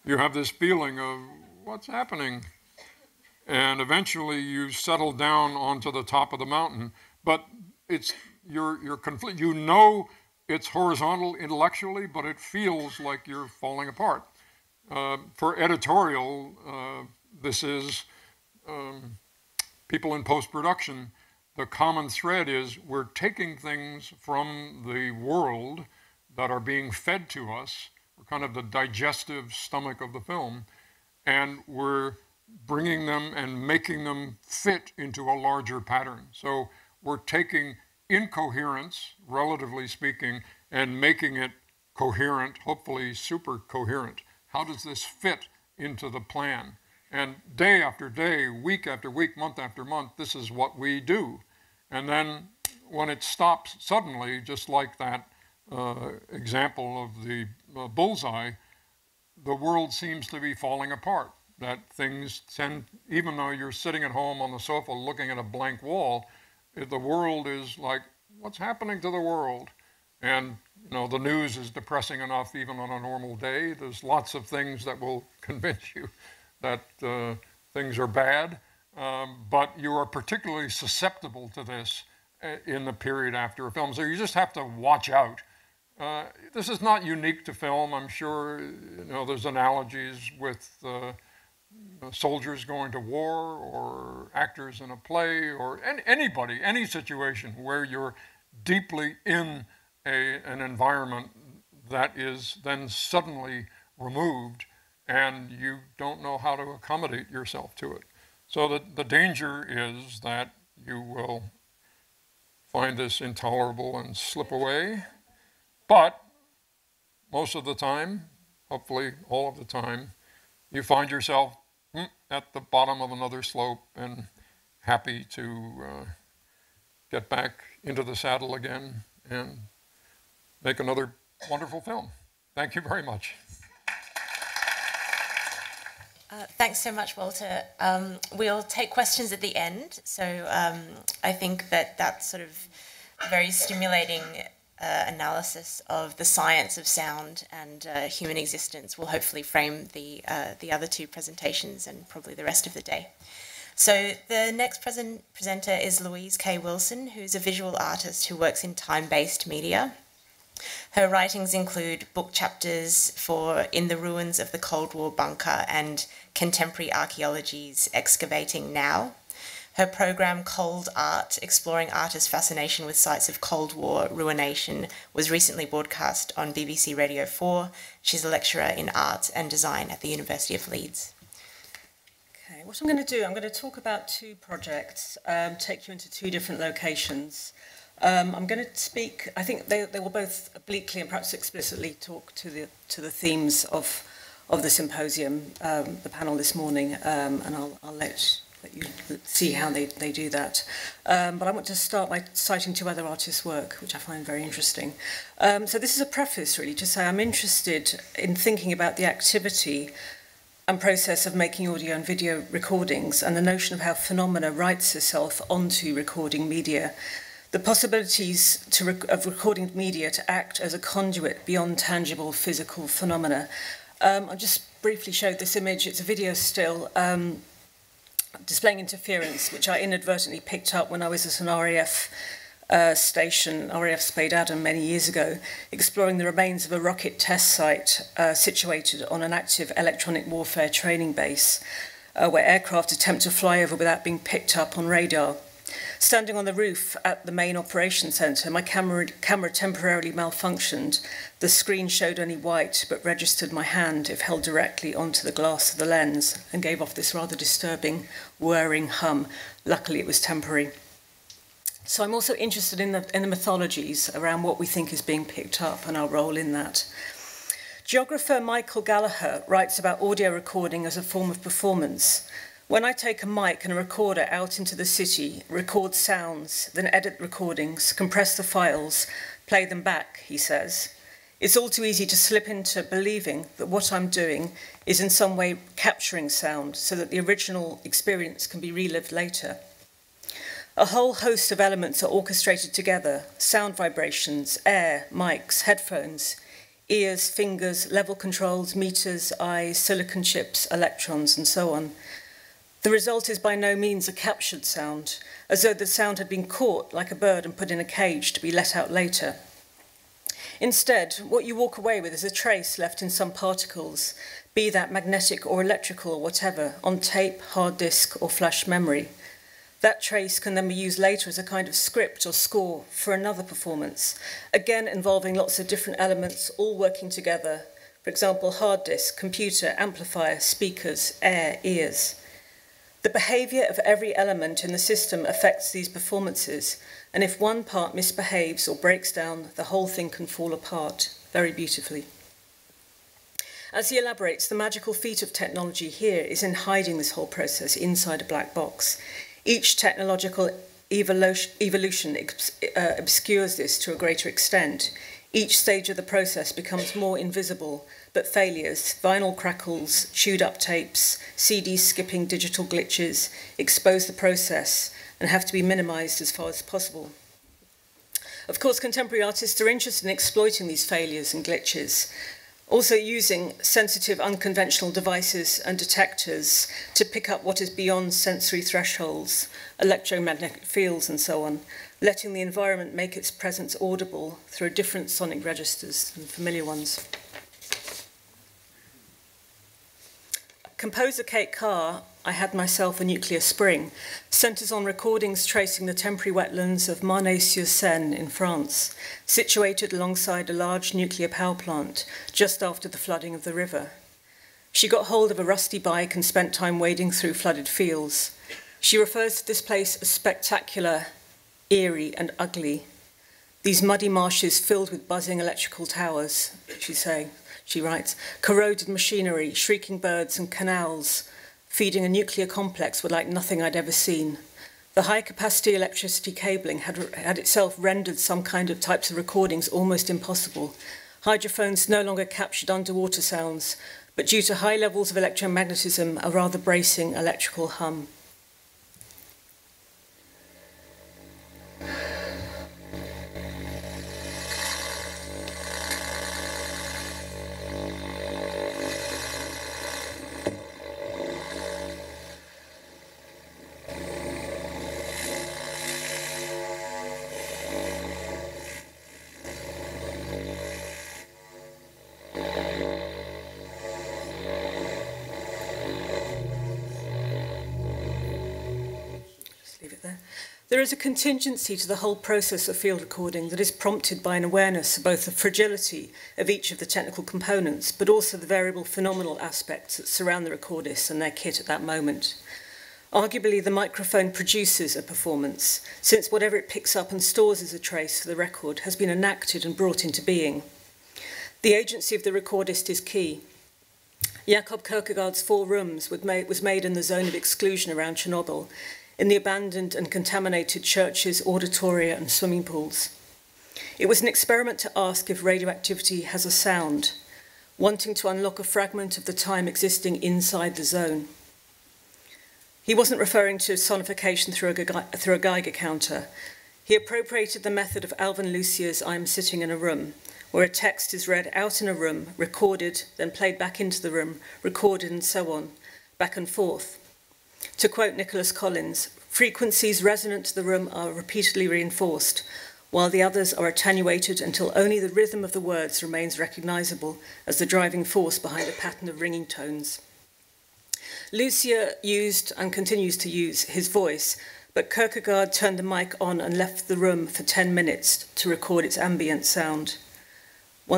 you have this feeling of what's happening. And eventually you settle down onto the top of the mountain, but you're conflict. You know it's horizontal intellectually, but it feels like you're falling apart. For editorial, this is people in post-production. The common thread is we're taking things from the world that are being fed to us. We're kind of the digestive stomach of the film, and we're bringing them and making them fit into a larger pattern. So we're taking incoherence, relatively speaking, and making it coherent, hopefully super coherent. How does this fit into the plan? And day after day, week after week, month after month, this is what we do. And then when it stops suddenly, just like that example of the bullseye, the world seems to be falling apart. That things tend, even though you're sitting at home on the sofa looking at a blank wall, the world is like, what's happening to the world? And you know, the news is depressing enough even on a normal day. There's lots of things that will convince you that things are bad, but you are particularly susceptible to this in the period after a film. So you just have to watch out. This is not unique to film. I'm sure you know there's analogies with soldiers going to war, or actors in a play, or anybody, any situation where you're deeply in an environment that is then suddenly removed and you don't know how to accommodate yourself to it. So the danger is that you will find this intolerable and slip away, but most of the time, hopefully all of the time, you find yourself at the bottom of another slope and happy to get back into the saddle again and make another wonderful film. Thank you very much. Thanks so much, Walter. We'll take questions at the end. So I think that sort of very stimulating analysis of the science of sound and human existence will hopefully frame the other two presentations and probably the rest of the day. So the next presenter is Louise K. Wilson, who's a visual artist who works in time-based media. Her writings include book chapters for In the Ruins of the Cold War Bunker and Contemporary Archaeology's Excavating Now. Her program, Cold Art, exploring artists' fascination with sites of Cold War ruination, was recently broadcast on BBC Radio 4. She's a lecturer in art and design at the University of Leeds. Okay, what I'm going to do, I'm going to talk about two projects, take you into two different locations. I'm going to speak, I think they will both obliquely and perhaps explicitly talk to the themes of the symposium, the panel this morning, and I'll let you see how they do that. But I want to start by citing two other artists' work, which I find very interesting. So this is a preface, really, to say I'm interested in thinking about the activity and process of making audio and video recordings and the notion of how phenomena writes itself onto recording media. The possibilities of recording media to act as a conduit beyond tangible physical phenomena. I'll just briefly show this image. It's a video still displaying interference, which I inadvertently picked up when I was at an RAF station, RAF Spade Adam, many years ago, exploring the remains of a rocket test site situated on an active electronic warfare training base, where aircraft attempt to fly over without being picked up on radar. Standing on the roof at the main operations centre, my camera temporarily malfunctioned. The screen showed only white, but registered my hand if held directly onto the glass of the lens and gave off this rather disturbing, whirring hum. Luckily, it was temporary. So I'm also interested in the mythologies around what we think is being picked up and our role in that. Geographer Michael Gallagher writes about audio recording as a form of performance. When I take a mic and a recorder out into the city, record sounds, then edit recordings, compress the files, play them back, he says, It's all too easy to slip into believing that what I'm doing is in some way capturing sound so that the original experience can be relived later. A whole host of elements are orchestrated together: sound vibrations, air, mics, headphones, ears, fingers, level controls, meters, eyes, silicon chips, electrons, and so on. The result is by no means a captured sound, as though the sound had been caught like a bird and put in a cage to be let out later. Instead, what you walk away with is a trace left in some particles, be that magnetic or electrical or whatever, on tape, hard disk, or flash memory. That trace can then be used later as a kind of script or score for another performance, again involving lots of different elements all working together. For example, hard disk, computer, amplifier, speakers, air, ears. The behavior of every element in the system affects these performances, and if one part misbehaves or breaks down, the whole thing can fall apart very beautifully. As he elaborates, the magical feat of technology here is in hiding this whole process inside a black box. Each technological evolution obscures this to a greater extent. Each stage of the process becomes more invisible, but failures, vinyl crackles, chewed up tapes, CDs skipping digital glitches, expose the process and have to be minimized as far as possible. Of course, contemporary artists are interested in exploiting these failures and glitches, also using sensitive, unconventional devices and detectors to pick up what is beyond sensory thresholds, electromagnetic fields and so on, letting the environment make its presence audible through different sonic registers than familiar ones. Composer Kate Carr, I Had Myself a Nuclear Spring, centres on recordings tracing the temporary wetlands of Marnay-sur-Seine in France, situated alongside a large nuclear power plant just after the flooding of the river. She got hold of a rusty bike and spent time wading through flooded fields. She refers to this place as spectacular, eerie and ugly. These muddy marshes filled with buzzing electrical towers, she writes, corroded machinery, shrieking birds and canals feeding a nuclear complex were like nothing I'd ever seen. The high-capacity electricity cabling had itself rendered some kind of types of recordings almost impossible. Hydrophones no longer captured underwater sounds, but due to high levels of electromagnetism, a rather bracing electrical hum. There is a contingency to the whole process of field recording that is prompted by an awareness of both the fragility of each of the technical components, but also the variable phenomenal aspects that surround the recordists and their kit at that moment. Arguably, the microphone produces a performance, since whatever it picks up and stores as a trace for the record has been enacted and brought into being. The agency of the recordist is key. Jakob Kierkegaard's 4 Rooms was made in the zone of exclusion around Chernobyl, in the abandoned and contaminated churches, auditoria and swimming pools. It was an experiment to ask if radioactivity has a sound, wanting to unlock a fragment of the time existing inside the zone. He wasn't referring to sonification through a Geiger counter. He appropriated the method of Alvin Lucier's I'm Sitting in a Room, where a text is read out in a room, recorded, then played back into the room, recorded and so on, back and forth. To quote Nicholas Collins, frequencies resonant to the room are repeatedly reinforced, while the others are attenuated until only the rhythm of the words remains recognizable as the driving force behind a pattern of ringing tones. Lucier used and continues to use his voice, but Kierkegaard turned the mic on and left the room for 10 minutes to record its ambient sound. The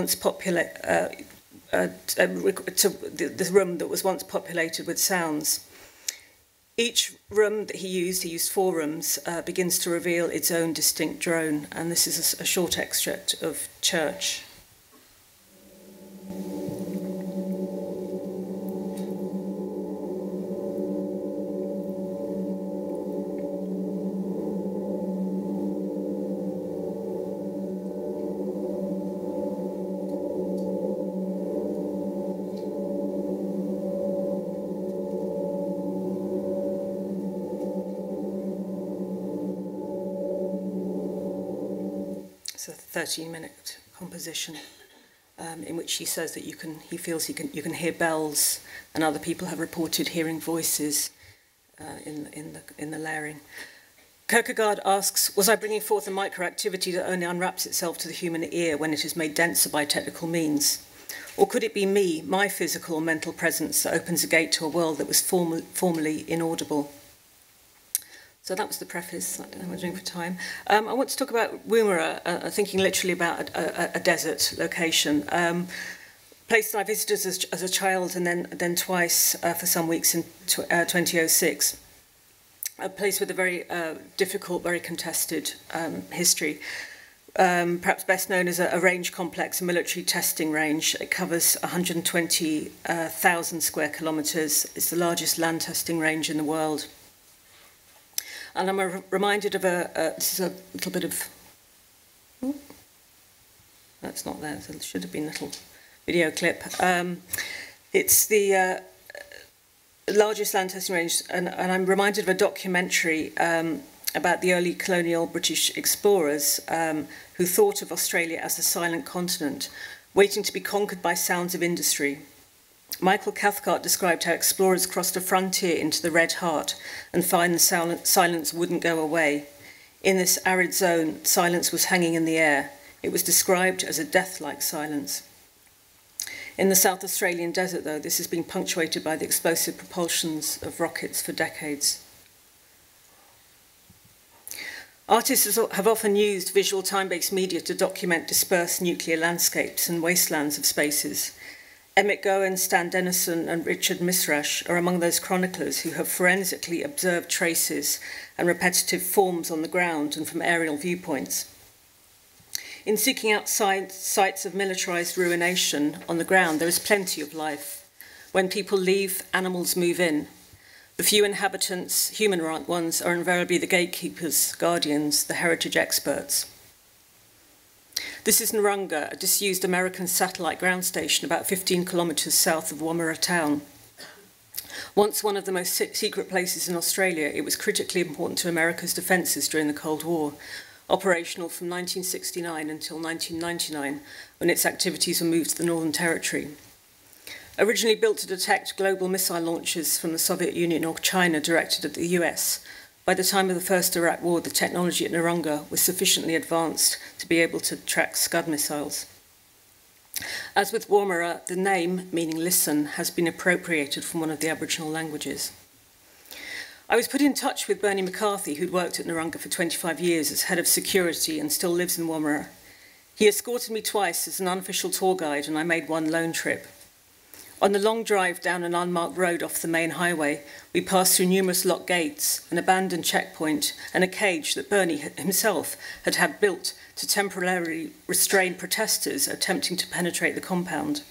room that was once populated with sounds. Each room that he used 4 rooms, begins to reveal its own distinct drone, and this is a short extract of Church. It's a 13-minute composition in which he says that he feels you can hear bells, and other people have reported hearing voices in the layering. Kierkegaard asks, was I bringing forth a microactivity that only unwraps itself to the human ear when it is made denser by technical means? Or could it be me, my physical or mental presence, that opens a gate to a world that was formerly inaudible? So that was the preface. I don't know what I'm doing for time. I want to talk about Woomera, thinking literally about a desert location. Place that I visited as a child and then twice for some weeks in 2006. A place with a very difficult, very contested history. Perhaps best known as a range complex, a military testing range. It covers 120,000 square kilometres. It's the largest land testing range in the world. And I'm reminded of this is a little bit of... Ooh, that's not there. There should have been a little video clip. It's the largest land testing range, and I'm reminded of a documentary about the early colonial British explorers who thought of Australia as a silent continent, waiting to be conquered by sounds of industry. Michael Cathcart described how explorers crossed a frontier into the Red Heart and found the silence wouldn't go away. In this arid zone, silence was hanging in the air. It was described as a death-like silence. In the South Australian desert, though, this has been punctuated by the explosive propulsions of rockets for decades. Artists have often used visual time-based media to document dispersed nuclear landscapes and wastelands of spaces. Emmett Goen, Stan Dennison and Richard Misrash are among those chroniclers who have forensically observed traces and repetitive forms on the ground and from aerial viewpoints. In seeking out sites of militarised ruination on the ground, there is plenty of life. When people leave, animals move in. The few inhabitants, human ones, are invariably the gatekeepers, guardians, the heritage experts. This is Rangga, a disused American satellite ground station about 15 kilometres south of Woomera town. Once one of the most secret places in Australia, it was critically important to America's defences during the Cold War, operational from 1969 until 1999, when its activities were moved to the Northern Territory. Originally built to detect global missile launches from the Soviet Union or China directed at the US, by the time of the First Iraq War, the technology at Rangga was sufficiently advanced to be able to track Scud missiles. As with Woomera, the name, meaning listen, has been appropriated from one of the Aboriginal languages. I was put in touch with Bernie McCarthy, who'd worked at Rangga for 25 years as head of security and still lives in Woomera. He escorted me twice as an unofficial tour guide, and I made one lone trip. On the long drive down an unmarked road off the main highway, we passed through numerous locked gates, an abandoned checkpoint, and a cage that Bernie himself had had built to temporarily restrain protesters attempting to penetrate the compound.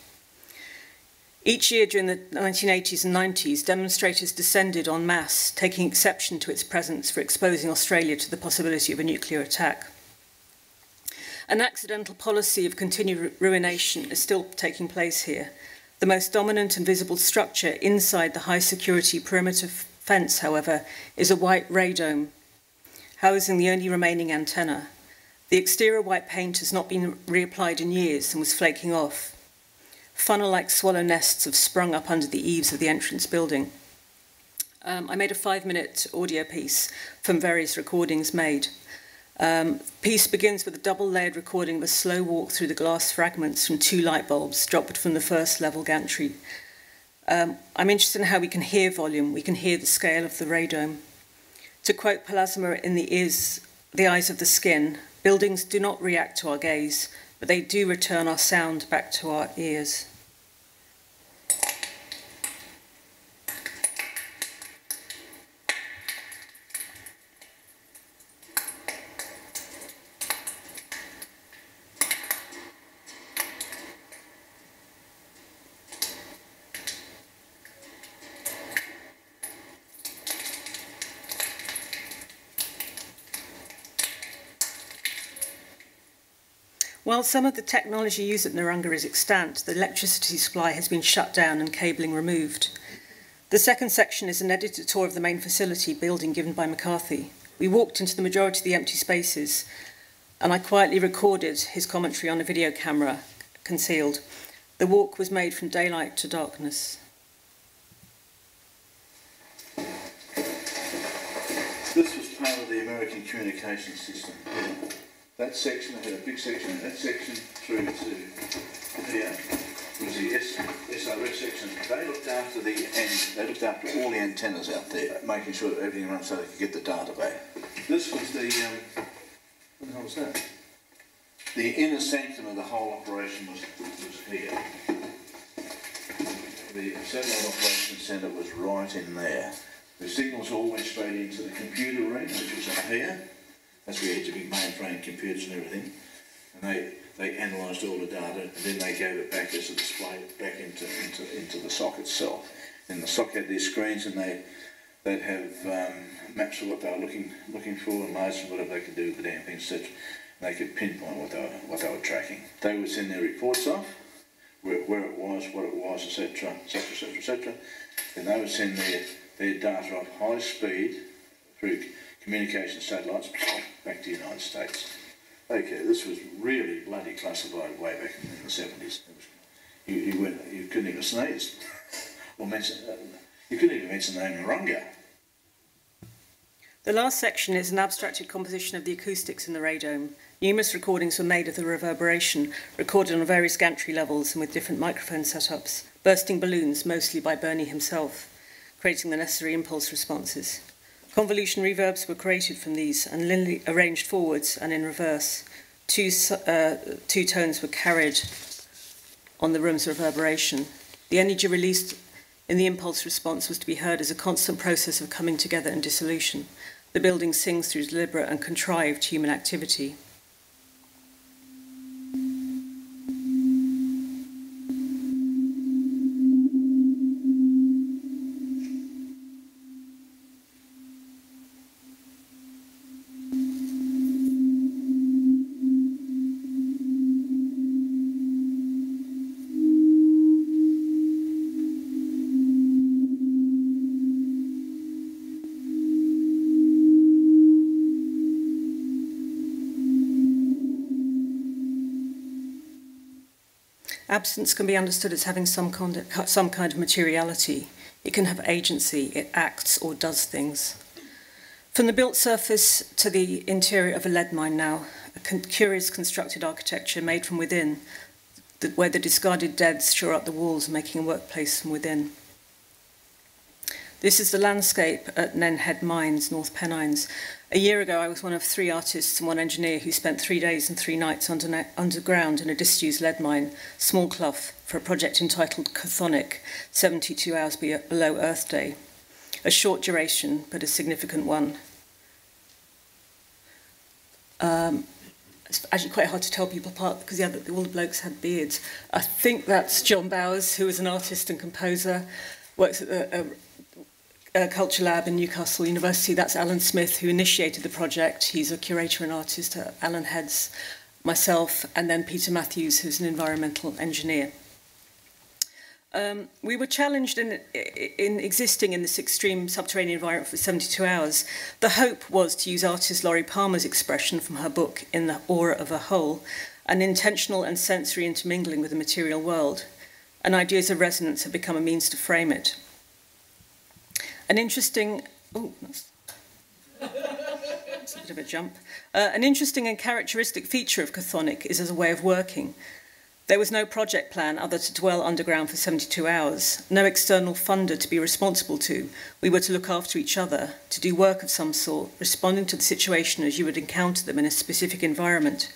Each year during the 1980s and 90s, demonstrators descended en masse, taking exception to its presence for exposing Australia to the possibility of a nuclear attack. An accidental policy of continued ruination is still taking place here. The most dominant and visible structure inside the high-security perimeter fence, however, is a white radome, housing the only remaining antenna. The exterior white paint has not been reapplied in years and was flaking off. Funnel-like swallow nests have sprung up under the eaves of the entrance building. I made a 5-minute audio piece from various recordings made. Piece begins with a double-layered recording of a slow walk through the glass fragments from 2 light bulbs dropped from the first level gantry. I'm interested in how we can hear volume, we can hear the scale of the radome. To quote Pelasma in the eyes of the skin, buildings do not react to our gaze, but they do return our sound back to our ears. While some of the technology used at Rangga is extant, the electricity supply has been shut down and cabling removed. The second section is an edited tour of the main facility building given by McCarthy. We walked into the majority of the empty spaces. and I quietly recorded his commentary on a video camera, concealed. The walk was made from daylight to darkness. This was part of the American communication system. That section, I had a big section, and that section through to here was the SRF section. They looked after all the antennas out there, making sure that everything ran so they could get the data back. This was the what the hell was that? The inner sanctum of the whole operation was here. The satellite operations centre was right in there. The signals all went straight into the computer room, which was up here. That's where you had your big mainframe computers and everything. And they analysed all the data, and then they gave it back as a display back into the sock itself. And the sock had these screens, and they'd have maps of what they were looking for, and modes and whatever they could do with the damn thing, etc. They could pinpoint what they were tracking. They would send their reports off, where it was, what it was, etc., etc., etc., etc. Then they would send their data off high speed through communication satellites back to the United States. Okay, this was really bloody classified way back in the 70s. You couldn't even sneeze or mention. You couldn't even mention the name of Rangga. The last section is an abstracted composition of the acoustics in the radome. Numerous recordings were made of the reverberation, recorded on various gantry levels and with different microphone setups, bursting balloons, mostly by Bernie himself, creating the necessary impulse responses. Convolution reverbs were created from these and linearly arranged forwards and in reverse. Two tones were carried on the room's reverberation. The energy released in the impulse response was to be heard as a constant process of coming together and dissolution. The building sings through deliberate and contrived human activity. Absence can be understood as having some kind of materiality. It can have agency, it acts or does things. From the built surface to the interior of a lead mine now, a curious constructed architecture made from within, where the discarded deads shore up the walls, making a workplace from within. This is the landscape at Nenhead Mines, North Pennines. A year ago, I was one of 3 artists and 1 engineer who spent 3 days and 3 nights underground in a disused lead mine, Small Clough, for a project entitled Chthonic, 72 hours below Earth Day. A short duration, but a significant one. It's actually quite hard to tell people apart because all the blokes had beards. I think that's John Bowers, who is an artist and composer, works at the Culture Lab in Newcastle University. That's Alan Smith, who initiated the project. He's a curator and artist. Alan heads myself, and then Peter Matthews, who's an environmental engineer. We were challenged in existing in this extreme subterranean environment for 72 hours. The hope was to use artist Laurie Palmer's expression from her book In the Aura of a Whole, an intentional and sensory intermingling with the material world, and ideas of resonance have become a means to frame it. An interesting, that's a bit of a jump. An interesting and characteristic feature of Chthonic is as a way of working. There was no project plan other to dwell underground for 72 hours, no external funder to be responsible to. We were to look after each other, to do work of some sort, responding to the situation as you would encounter them in a specific environment.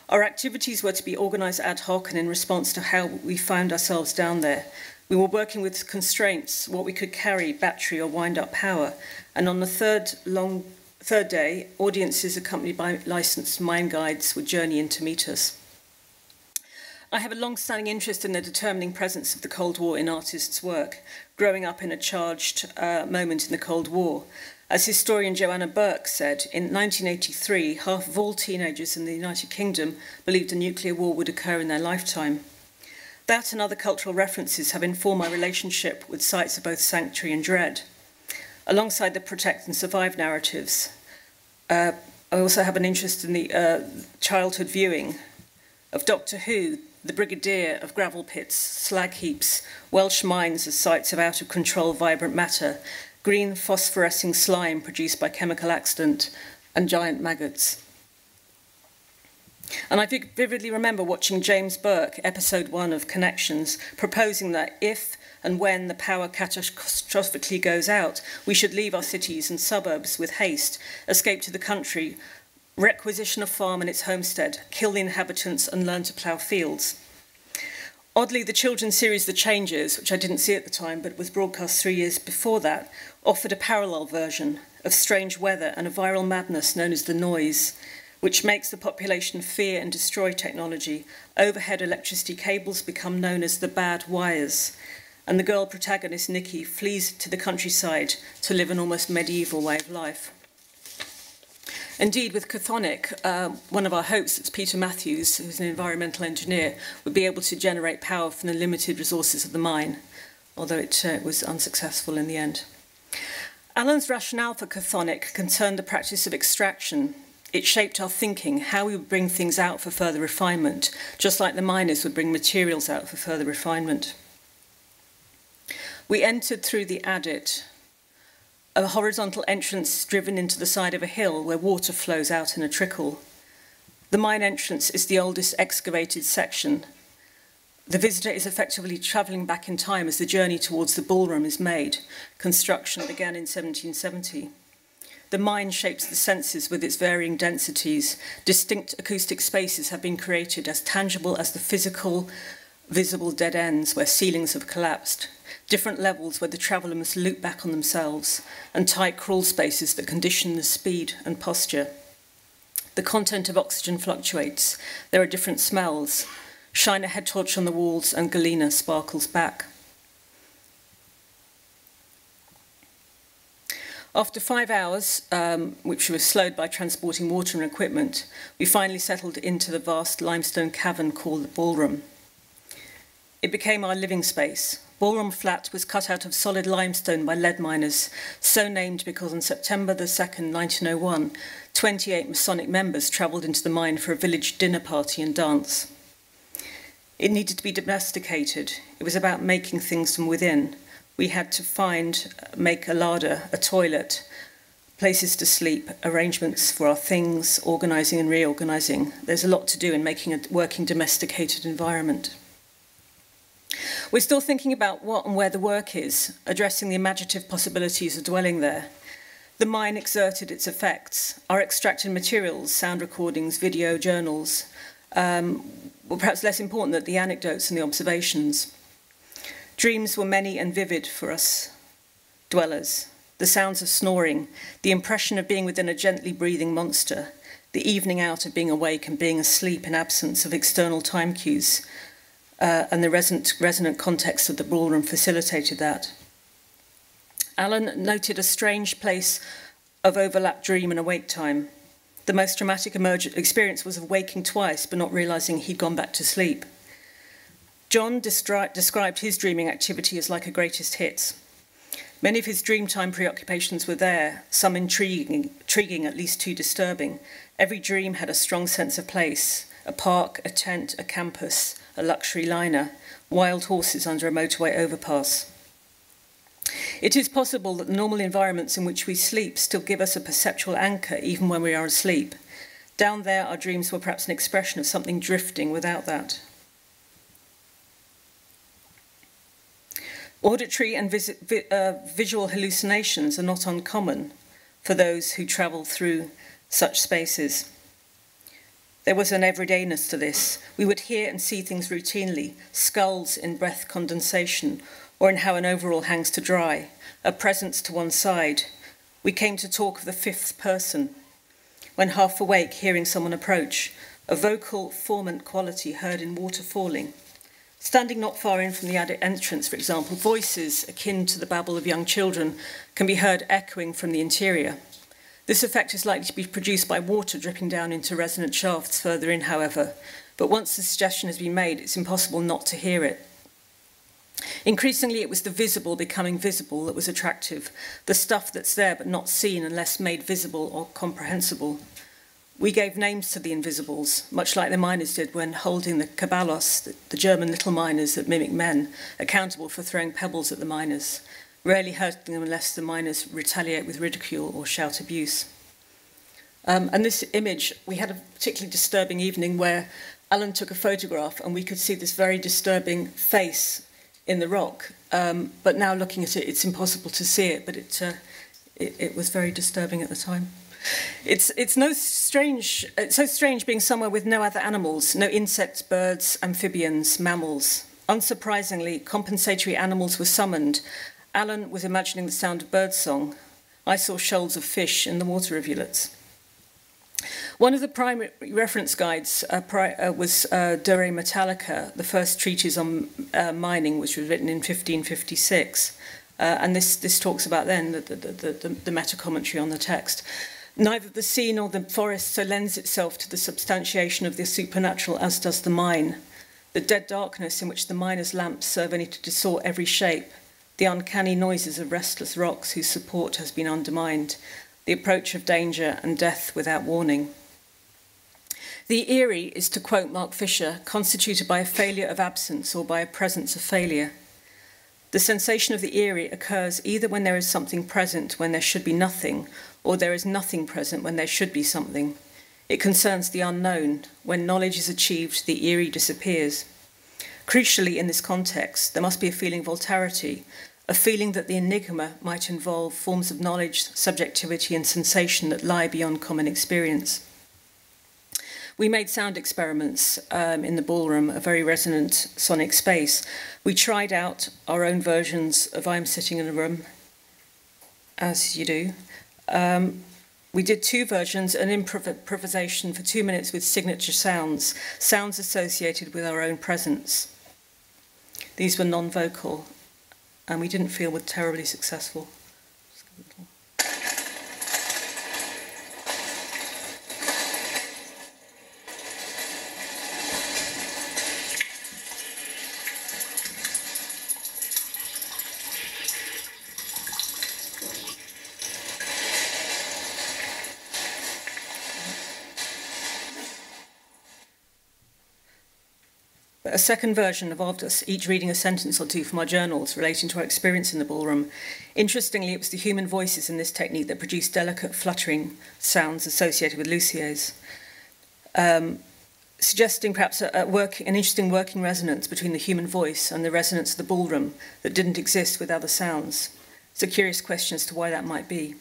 Our activities were to be organised ad hoc and in response to how we found ourselves down there. We were working with constraints, what we could carry, battery or wind-up power. And on the third day, audiences accompanied by licensed mine guides would journey in to meet us. I have a long-standing interest in the determining presence of the Cold War in artists' work, growing up in a charged moment in the Cold War. As historian Joanna Burke said, in 1983, half of all teenagers in the United Kingdom believed a nuclear war would occur in their lifetime. That and other cultural references have informed my relationship with sites of both sanctuary and dread. Alongside the protect and survive narratives, I also have an interest in the childhood viewing of Doctor Who, the brigadier of gravel pits, slag heaps, Welsh mines as sites of out-of-control vibrant matter, green phosphorescing slime produced by chemical accident, and giant maggots. And I vividly remember watching James Burke, episode 1 of Connections, proposing that if and when the power catastrophically goes out, we should leave our cities and suburbs with haste, escape to the country, requisition a farm and its homestead, kill the inhabitants and learn to plough fields. Oddly, the children's series The Changes, which I didn't see at the time but was broadcast 3 years before that, offered a parallel version of strange weather and a viral madness known as the noise, which makes the population fear and destroy technology. Overhead electricity cables become known as the bad wires, and the girl protagonist, Nikki, flees to the countryside to live an almost medieval way of life. Indeed, with Chthonic, one of our hopes, it's Peter Matthews, who's an environmental engineer, would be able to generate power from the limited resources of the mine, although it was unsuccessful in the end. Alan's rationale for Chthonic concerned the practice of extraction. It shaped our thinking, how we would bring things out for further refinement, just like the miners would bring materials out for further refinement. We entered through the adit, a horizontal entrance driven into the side of a hill where water flows out in a trickle. The mine entrance is the oldest excavated section. The visitor is effectively travelling back in time as the journey towards the ballroom is made. Construction began in 1770. The mine shapes the senses with its varying densities. Distinct acoustic spaces have been created as tangible as the physical, visible dead ends where ceilings have collapsed. Different levels where the traveller must loop back on themselves, and tight crawl spaces that condition the speed and posture. The content of oxygen fluctuates. There are different smells. Shine a head torch on the walls and galena sparkles back. After 5 hours, which was slowed by transporting water and equipment, we finally settled into the vast limestone cavern called the ballroom. It became our living space. Ballroom Flat was cut out of solid limestone by lead miners, so named because on September the 2nd, 1901, 28 Masonic members travelled into the mine for a village dinner party and dance. It needed to be domesticated. It was about making things from within. We had to make a larder, a toilet, places to sleep, arrangements for our things, organising and reorganising. There's a lot to do in making a working domesticated environment. We're still thinking about what and where the work is, addressing the imaginative possibilities of dwelling there. The mine exerted its effects. Our extracted materials, sound recordings, video, journals, were perhaps less important than the anecdotes and the observations. Dreams were many and vivid for us dwellers. The sounds of snoring, the impression of being within a gently breathing monster, the evening out of being awake and being asleep in absence of external time cues, and the resonant context of the ballroom facilitated that. Alan noted a strange place of overlapped dream and awake time. The most dramatic experience was of waking twice but not realising he'd gone back to sleep. John described his dreaming activity as like a greatest hits. Many of his dreamtime preoccupations were there, some intriguing, at least too disturbing. Every dream had a strong sense of place: a park, a tent, a campus, a luxury liner, wild horses under a motorway overpass. It is possible that the normal environments in which we sleep still give us a perceptual anchor even when we are asleep. Down there, our dreams were perhaps an expression of something drifting without that. Auditory and visual hallucinations are not uncommon for those who travel through such spaces. There was an everydayness to this. We would hear and see things routinely, skulls in breath condensation, or in how an overall hangs to dry, a presence to one side. We came to talk of the fifth person. When half awake, hearing someone approach, a vocal formant quality heard in water falling. Standing not far in from the attic entrance, for example, voices akin to the babble of young children can be heard echoing from the interior. This effect is likely to be produced by water dripping down into resonant shafts further in, however, but once the suggestion has been made, it's impossible not to hear it. Increasingly, it was the visible becoming visible that was attractive, the stuff that's there but not seen unless made visible or comprehensible. We gave names to the invisibles, much like the miners did when holding the caballos, the German little miners that mimic men, accountable for throwing pebbles at the miners, rarely hurting them unless the miners retaliate with ridicule or shout abuse. And this image, we had a particularly disturbing evening where Alan took a photograph and we could see this very disturbing face in the rock. But now looking at it, it's impossible to see it, but it was very disturbing at the time. It's so strange being somewhere with no other animals, no insects, birds, amphibians, mammals. Unsurprisingly, compensatory animals were summoned. Alan was imagining the sound of birdsong. I saw shoals of fish in the water rivulets. One of the primary reference guides was De Re Metallica, the first treatise on mining, which was written in 1556. And this talks about then the meta-commentary on the text. Neither the sea nor the forest so lends itself to the substantiation of the supernatural as does the mine. The dead darkness in which the miner's lamps serve only to distort every shape, the uncanny noises of restless rocks whose support has been undermined, the approach of danger and death without warning. The eerie is, to quote Mark Fisher, constituted by a failure of absence or by a presence of failure. The sensation of the eerie occurs either when there is something present when there should be nothing, or there is nothing present when there should be something. It concerns the unknown. When knowledge is achieved, the eerie disappears. Crucially, in this context, there must be a feeling of alterity, a feeling that the enigma might involve forms of knowledge, subjectivity, and sensation that lie beyond common experience. We made sound experiments in the ballroom, a very resonant sonic space. We tried out our own versions of I'm Sitting in a Room, as you do. We did two versions, an improvisation for 2 minutes with signature sounds, sounds associated with our own presence. These were non-vocal, and we didn't feel were terribly successful. A second version involved us each reading a sentence or two from our journals relating to our experience in the ballroom. Interestingly, it was the human voices in this technique that produced delicate fluttering sounds associated with Lucier's, suggesting perhaps an interesting working resonance between the human voice and the resonance of the ballroom that didn't exist with other sounds. It's a curious question as to why that might be.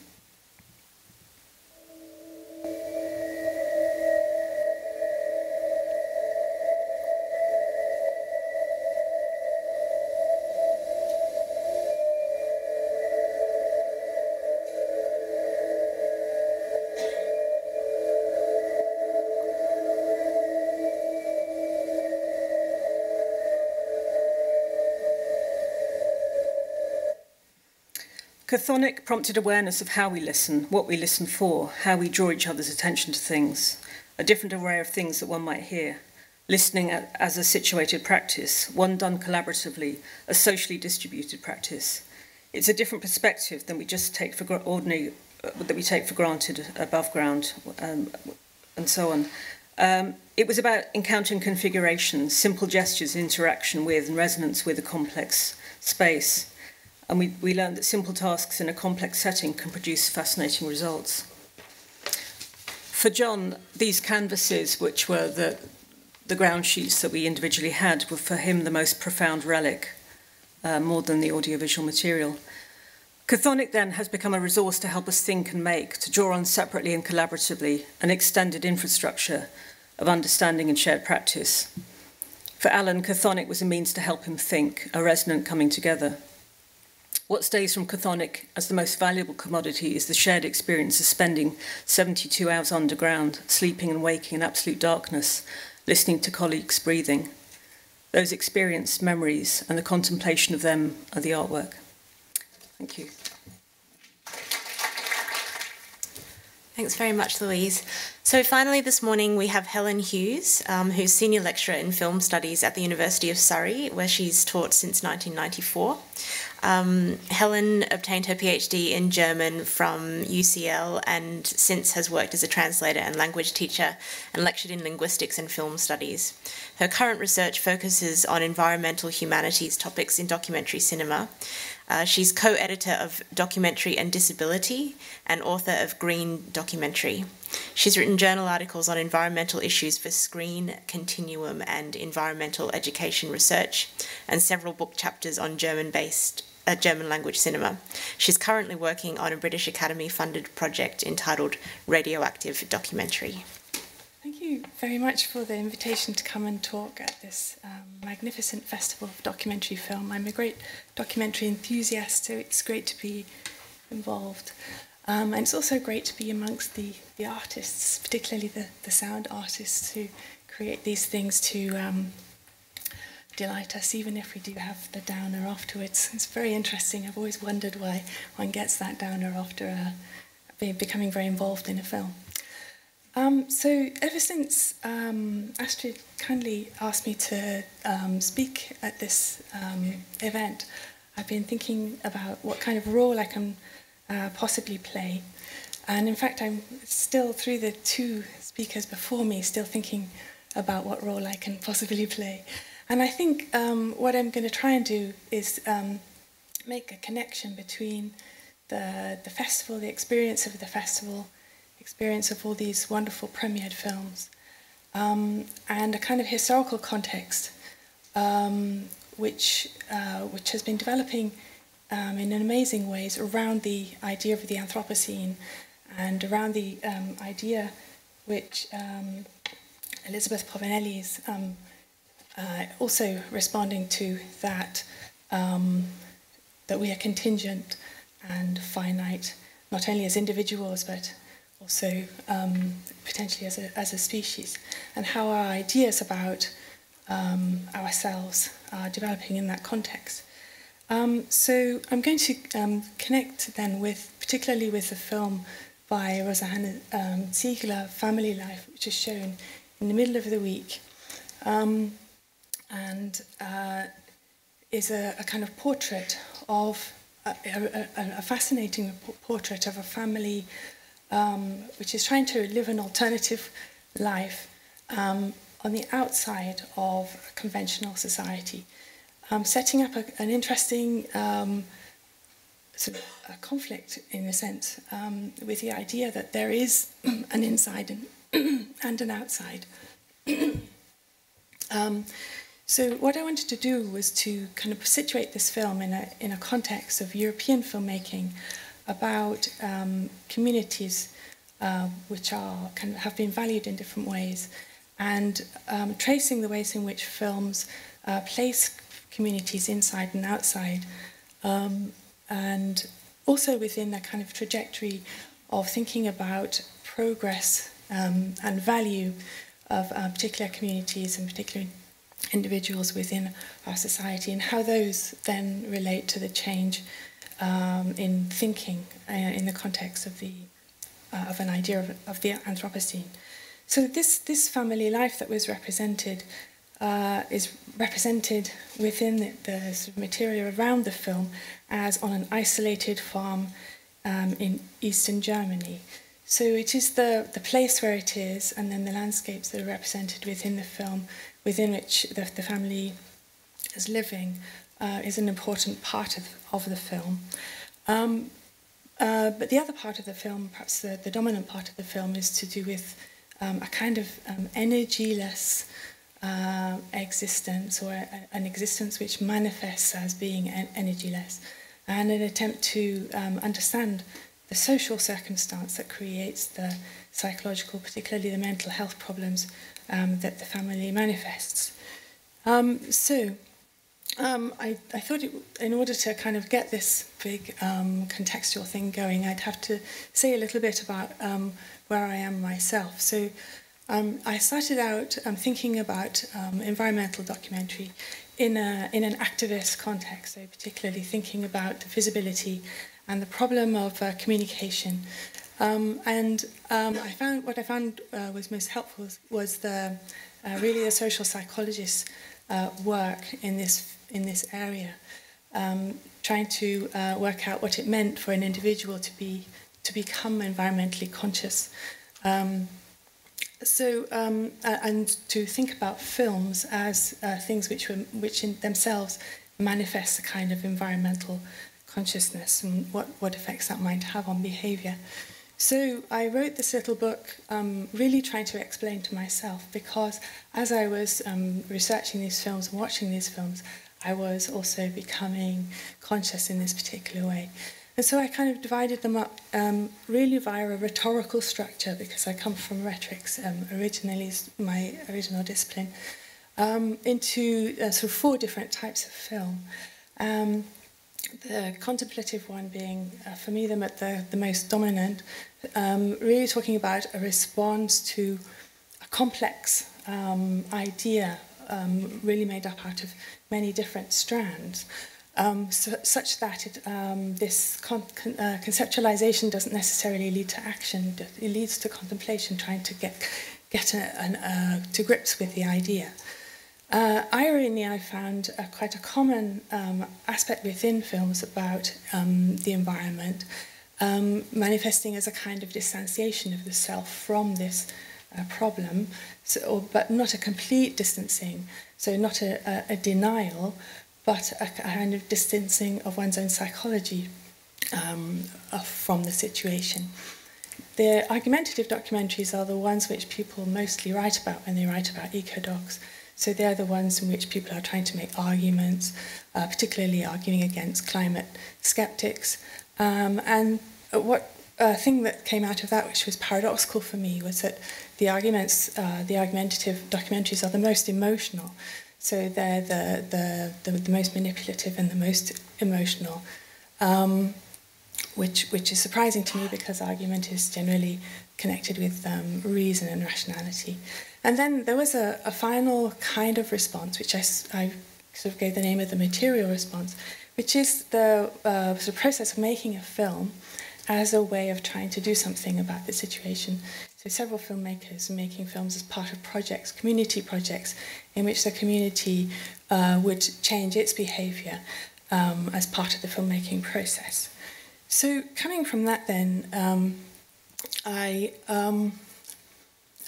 Chthonic prompted awareness of how we listen, what we listen for, how we draw each other's attention to things, a different array of things that one might hear. Listening as a situated practice, one done collaboratively, a socially distributed practice. It's a different perspective than we just take for that we take for granted above ground, and so on. It was about encountering configurations, simple gestures, interaction with and resonance with a complex space. And we learned that simple tasks in a complex setting can produce fascinating results. For John, these canvases, which were the ground sheets that we individually had, were for him the most profound relic, more than the audiovisual material. Chthonic then has become a resource to help us think and make, to draw on separately and collaboratively, an extended infrastructure of understanding and shared practice. For Alan, chthonic was a means to help him think, a resonant coming together. What stays from chthonic as the most valuable commodity is the shared experience of spending 72 hours underground, sleeping and waking in absolute darkness, listening to colleagues breathing. Those experienced memories and the contemplation of them are the artwork. Thank you. Thanks very much, Louise. So finally this morning we have Helen Hughes, who's Senior Lecturer in Film Studies at the University of Surrey, where she's taught since 1994. Helen obtained her PhD in German from UCL and since has worked as a translator and language teacher and lectured in linguistics and film studies. Her current research focuses on environmental humanities topics in documentary cinema. She's co-editor of Documentary and Disability and author of Green Documentary. She's written journal articles on environmental issues for Screen, Continuum and environmental education research, and several book chapters on German language cinema. She's currently working on a British Academy-funded project entitled Radioactive Documentary. Thank you very much for the invitation to come and talk at this magnificent festival of documentary film. I'm a great documentary enthusiast, so it's great to be involved. And it's also great to be amongst the artists, particularly the sound artists who create these things to delight us, even if we do have the downer afterwards. It's very interesting. I've always wondered why one gets that downer after becoming very involved in a film. So ever since Astrid kindly asked me to speak at this event, I've been thinking about what kind of role I can possibly play. And in fact, I'm still, through the two speakers before me, still thinking about what role I can possibly play. And I think what I'm going to try and do is make a connection between the festival, the experience of the festival, experience of all these wonderful premiered films, and a kind of historical context which has been developing in amazing ways around the idea of the Anthropocene and around the idea which Elizabeth Povinelli is also responding to, that we are contingent and finite, not only as individuals but also potentially as a species, and how our ideas about ourselves are developing in that context. So I'm going to connect then particularly with the film by Rosanna Ziegler, Family Life, which is shown in the middle of the week, and is a kind of portrait of a fascinating portrait of a family which is trying to live an alternative life on the outside of conventional society, setting up an interesting sort of a conflict, in a sense, with the idea that there is an inside and an outside. So what I wanted to do was to kind of situate this film in a context of European filmmaking about communities which are have been valued in different ways, and tracing the ways in which films place communities inside and outside, and also within that kind of trajectory of thinking about progress and value of particular communities and particular individuals within our society, and how those then relate to the change in thinking in the context of an idea of the Anthropocene. So this family life that was represented is represented within the sort of material around the film as on an isolated farm in eastern Germany. So it is the place where it is, and then the landscapes that are represented within the film, within which the family is living, is an important part of the film. But the other part of the film, perhaps the dominant part of the film, is to do with a kind of energyless existence, or an existence which manifests as being energyless, and an attempt to understand the social circumstance that creates the psychological, particularly the mental health problems that the family manifests. I thought in order to kind of get this big contextual thing going, I'd have to say a little bit about where I am myself. So I started out thinking about environmental documentary in an activist context, so particularly thinking about the visibility and the problem of communication. I found what I found was most helpful was really the social psychologist's work in this area, trying to work out what it meant for an individual to become environmentally conscious. And to think about films as things which in themselves manifest a kind of environmental consciousness and what effects that might have on behaviour. So I wrote this little book really trying to explain to myself, because as I was researching these films and watching these films, I was also becoming conscious in this particular way. And so I kind of divided them up really via a rhetorical structure, because I come from rhetorics, originally is my original discipline, into sort of 4 different types of film. The contemplative one being, for me, the most dominant, really talking about a response to a complex idea, really made up out of many different strands, such that this conceptualization doesn't necessarily lead to action. It leads to contemplation, trying to get to grips with the idea. Irony, I found quite a common aspect within films about the environment, manifesting as a kind of distanciation of the self from this problem, but not a complete distancing, so not a denial, but a kind of distancing of one's own psychology from the situation. The argumentative documentaries are the ones which people mostly write about when they write about eco-docs. So they're the ones in which people are trying to make arguments, particularly arguing against climate skeptics. And what thing that came out of that, which was paradoxical for me, was that the argumentative documentaries are the most emotional. So they're the most manipulative and the most emotional, which is surprising to me, because argument is generally connected with reason and rationality. And then there was a final kind of response, which I sort of gave the name of the material response, which is the sort of process of making a film as a way of trying to do something about the situation. So several filmmakers are making films as part of projects, community projects, in which the community would change its behaviour as part of the filmmaking process. So coming from that then, I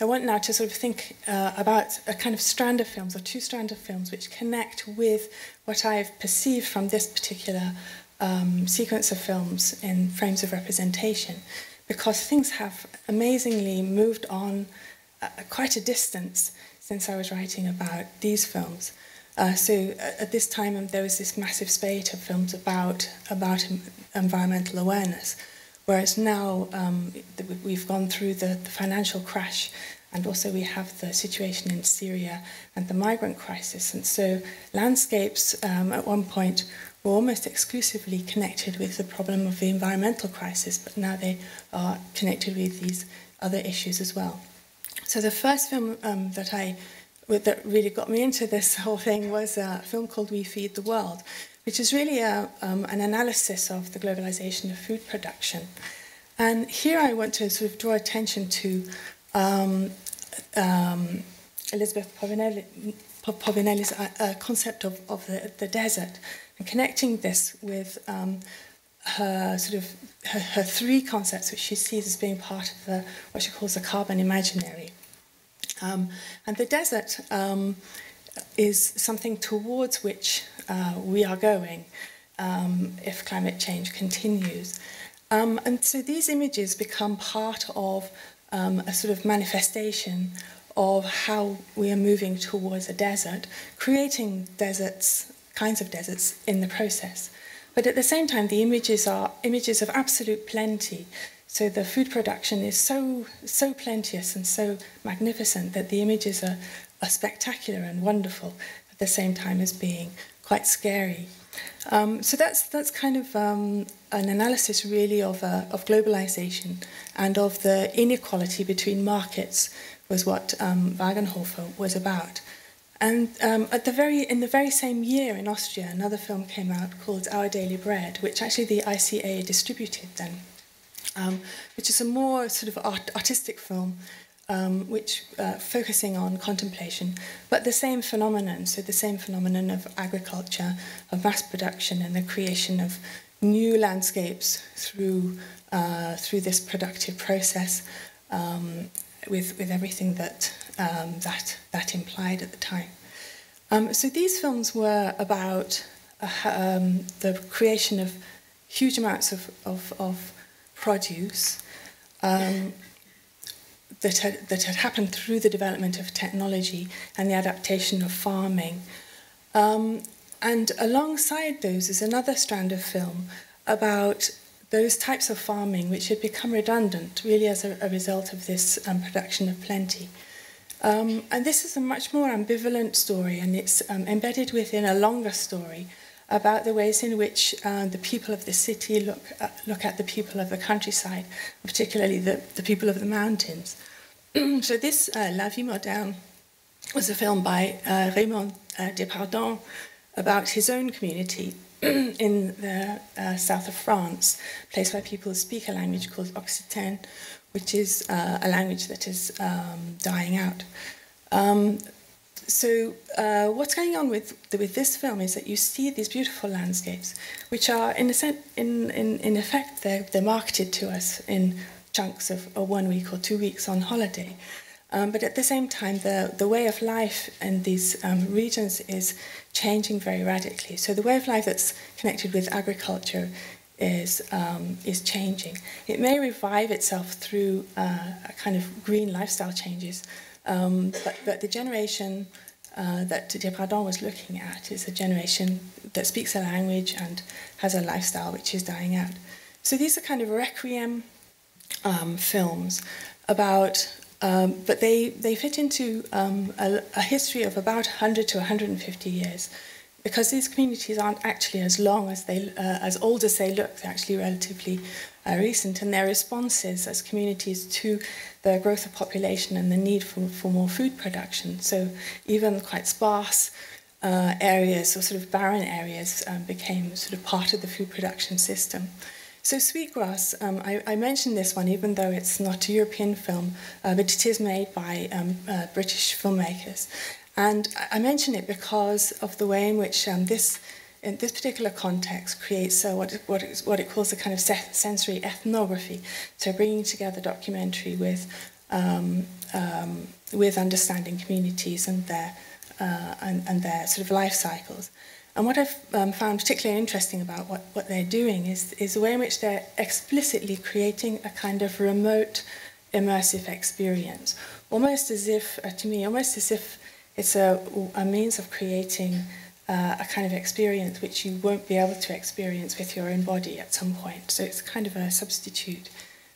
want now to sort of think about a kind of strand of films, or 2 strands of films, which connect with what I've perceived from this particular sequence of films in frames of representation, because things have amazingly moved on quite a distance since I was writing about these films. So at this time, there was this massive spate of films about environmental awareness, whereas now we've gone through the financial crash, and also we have the situation in Syria and the migrant crisis. And so landscapes at one point were almost exclusively connected with the problem of the environmental crisis, but now they are connected with these other issues as well. So the first film that really got me into this whole thing was a film called We Feed the World, which is really an analysis of the globalization of food production. And here I want to sort of draw attention to Elizabeth Povinelli's concept of the desert, and connecting this with her 3 concepts, which she sees as being part of what she calls the carbon imaginary. And the desert is something towards which we are going if climate change continues. And so these images become part of a sort of manifestation of how we are moving towards a desert, creating deserts, kinds of deserts in the process. But at the same time, the images are images of absolute plenty. So the food production is so plenteous and so magnificent that the images are spectacular and wonderful at the same time as being quite scary. So that's kind of an analysis really of globalization and of the inequality between markets, was what Wagenhofer was about. And in the very same year in Austria, another film came out called Our Daily Bread, which actually the ICA distributed then, which is a more sort of artistic film focusing on contemplation, but the same phenomenon, so the same phenomenon of agriculture, of mass production, and the creation of new landscapes through this productive process, with everything that implied at the time. So these films were about the creation of huge amounts of produce that had happened through the development of technology and the adaptation of farming. And alongside those is another strand of film about those types of farming which had become redundant really as a result of this production of plenty. And this is a much more ambivalent story, and it's embedded within a longer story about the ways in which the people of the city look at the people of the countryside, particularly the people of the mountains. So this La Vie Moderne was a film by Raymond Depardon about his own community in the south of France, a place where people speak a language called Occitan, which is a language that is dying out. So what's going on with this film is that you see these beautiful landscapes, which are, in effect, they're marketed to us in chunks of 1 week or 2 weeks on holiday. But at the same time, the way of life in these regions is changing very radically. So the way of life that's connected with agriculture is changing. It may revive itself through a kind of green lifestyle changes, but the generation that Depardon was looking at is a generation that speaks a language and has a lifestyle which is dying out. So these are kind of requiem films about, but they fit into a history of about 100 to 150 years, because these communities aren't actually as long as as old as they look. They're actually relatively recent, and their responses as communities to the growth of population and the need for more food production. So even quite sparse areas or sort of barren areas became sort of part of the food production system. So Sweetgrass, I mentioned this one even though it's not a European film, but it is made by British filmmakers. And I mention it because of the way in which in this particular context creates what it calls a kind of sensory ethnography, so bringing together documentary with understanding communities and their sort of life cycles. And what I've found particularly interesting about what they're doing is the way in which they're explicitly creating a kind of remote, immersive experience, almost as if it's a means of creating a kind of experience which you won't be able to experience with your own body at some point. So it's kind of a substitute,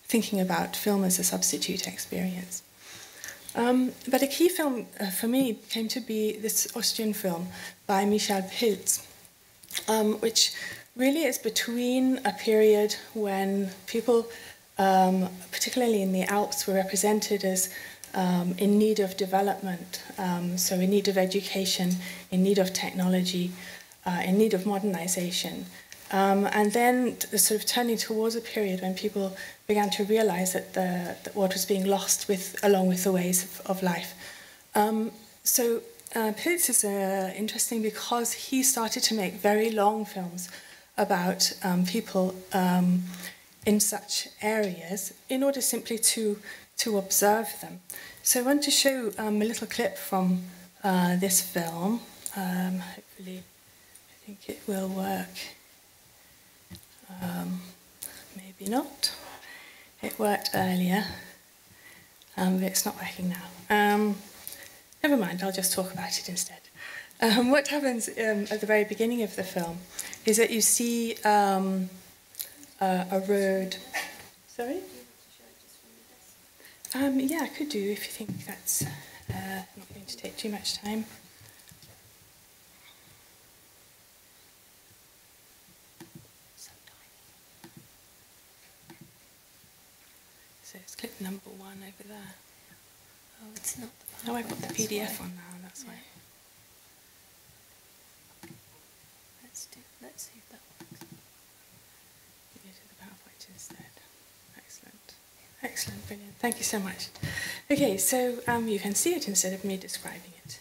thinking about film as a substitute experience. But a key film for me came to be this Austrian film by Michael Pilz, which really is between a period when people, particularly in the Alps, were represented as in need of development, so in need of education, in need of technology, in need of modernization. And then sort of turning towards a period when people began to realize that what was being lost along with the ways of life. So Pilz is interesting because he started to make very long films about people in such areas in order simply to observe them. So I want to show a little clip from this film. Hopefully, I think it will work. Maybe not. It worked earlier, but it's not working now. Never mind, I'll just talk about it instead. What happens at the very beginning of the film is that you see a road. Sorry? Yeah, I could do if you think that's not going to take too much time. So it's clip number 1 over there. Oh, it's not. No, I've got the PDF on now, and that's why. Let's see if that works. Go to the PowerPoint instead. Excellent. Excellent, brilliant. Thank you so much. Okay, so you can see it instead of me describing it.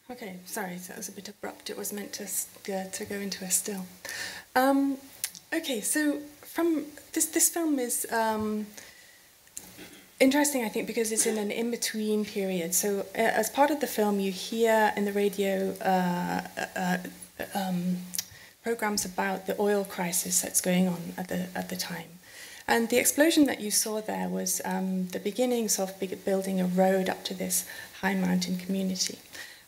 Okay, sorry, that was a bit abrupt. It was meant to go into a still. Okay, so from this film is interesting, I think, because it's in an in-between period. So as part of the film, you hear in the radio programs about the oil crisis that's going on at the time. And the explosion that you saw there was the beginnings of building a road up to this high mountain community.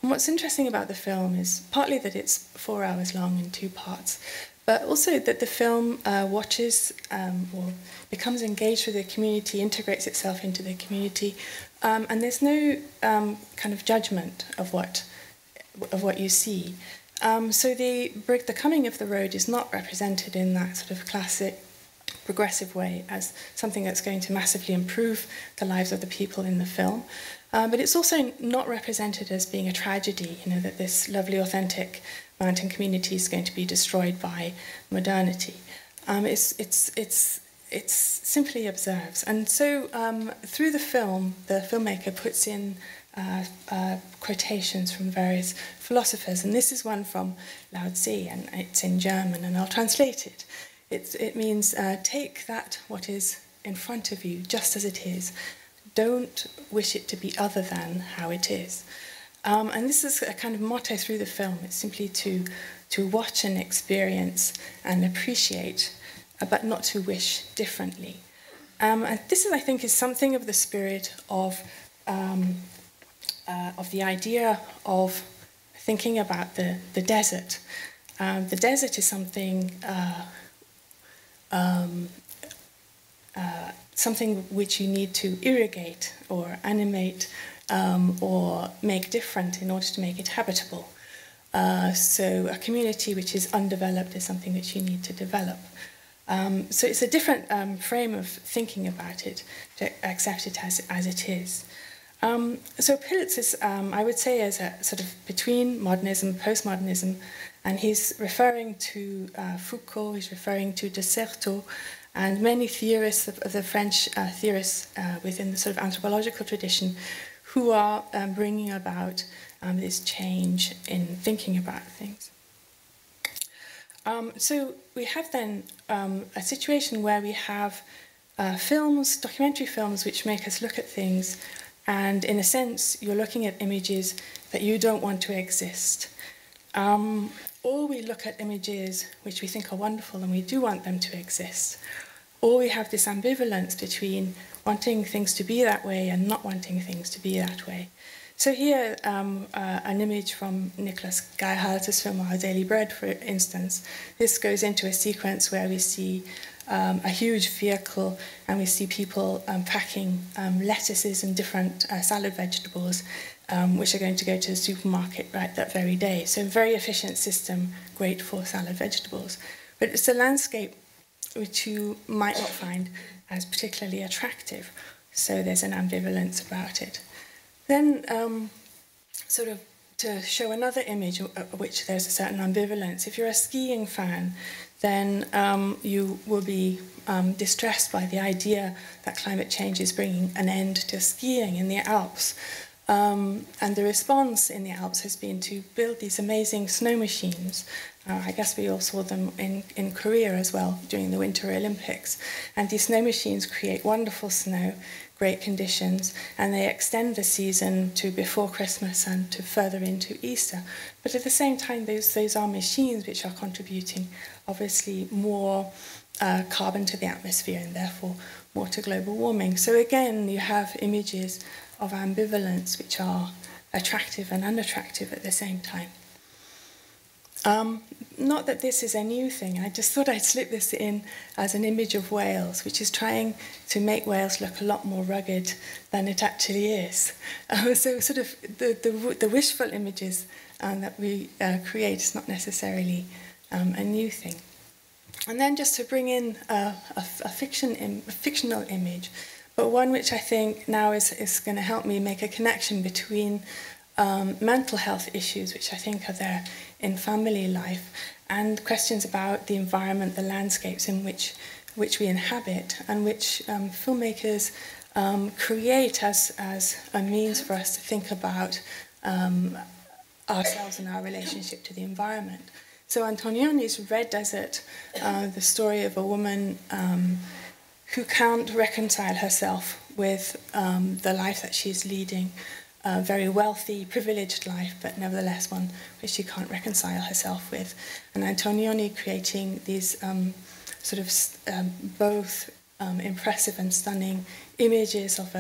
And what's interesting about the film is partly that it's 4 hours long in 2 parts, but also that the film watches or becomes engaged with the community, integrates itself into the community, and there's no kind of judgment of what you see. So the coming of the road is not represented in that sort of classic progressive way as something that's going to massively improve the lives of the people in the film. But it's also not represented as being a tragedy, you know, that this lovely, authentic mountain community is going to be destroyed by modernity. It simply observes. And so through the film, the filmmaker puts in quotations from various philosophers. And this is one from Lao Tzu, and it's in German, and I'll translate it. It means, take that what is in front of you just as it is. Don't wish it to be other than how it is. And this is a kind of motto through the film. It's simply to watch and experience and appreciate, but not to wish differently. And this, I think, is something of the spirit of the idea of thinking about the desert. The desert is something something which you need to irrigate or animate or make different in order to make it habitable. So a community which is undeveloped is something which you need to develop. So it's a different frame of thinking about it, to accept it as it is. So Pilz is, I would say, is a sort of between modernism, postmodernism, and he's referring to Foucault, he's referring to de Certeau, and many theorists of the French theorists within the sort of anthropological tradition who are bringing about this change in thinking about things. So we have then a situation where we have films, documentary films, which make us look at things, and in a sense, you're looking at images that you don't want to exist. Or we look at images which we think are wonderful and we do want them to exist. Or we have this ambivalence between wanting things to be that way and not wanting things to be that way. So here, an image from Nicholas Geilharter's film Our Daily Bread, for instance. This goes into a sequence where we see a huge vehicle and we see people packing lettuces and different salad vegetables which are going to go to the supermarket right that very day. So a very efficient system, great for salad vegetables. But it's a landscape which you might not find as particularly attractive. So there's an ambivalence about it. Then, sort of to show another image of which there's a certain ambivalence, if you're a skiing fan, then you will be distressed by the idea that climate change is bringing an end to skiing in the Alps. And the response in the Alps has been to build these amazing snow machines. I guess we all saw them in Korea as well during the Winter Olympics. And these snow machines create wonderful snow, great conditions, and they extend the season to before Christmas and to further into Easter. But at the same time, those are machines which are contributing, obviously, more carbon to the atmosphere and therefore more to global warming. So again, you have images of ambivalence which are attractive and unattractive at the same time. Not that this is a new thing, I just thought I'd slip this in as an image of Wales, which is trying to make Wales look a lot more rugged than it actually is. So sort of the wishful images that we create is not necessarily a new thing. And then just to bring in a fictional image, but one which I think now is going to help me make a connection between mental health issues, which I think are there in family life, and questions about the environment, the landscapes in which we inhabit, and which filmmakers create as a means for us to think about ourselves and our relationship to the environment. So Antonioni's Red Desert, the story of a woman who can't reconcile herself with the life that she's leading, a very wealthy, privileged life, but nevertheless one which she can't reconcile herself with. And Antonioni creating these sort of both impressive and stunning images of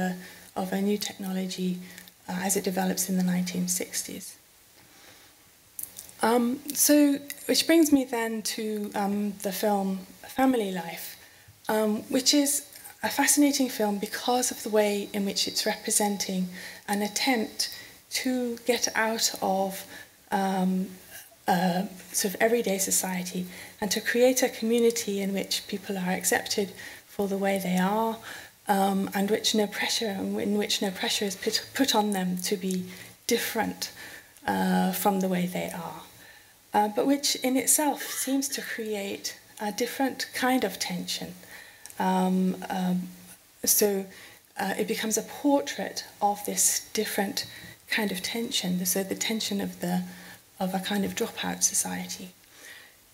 a new technology as it develops in the 1960s. So, which brings me then to the film Family Life, which is a fascinating film because of the way in which it's representing an attempt to get out of sort of everyday society and to create a community in which people are accepted for the way they are, and in which no pressure is put on them to be different from the way they are, but which in itself seems to create a different kind of tension. So it becomes a portrait of this different kind of tension, so the tension of a kind of dropout society.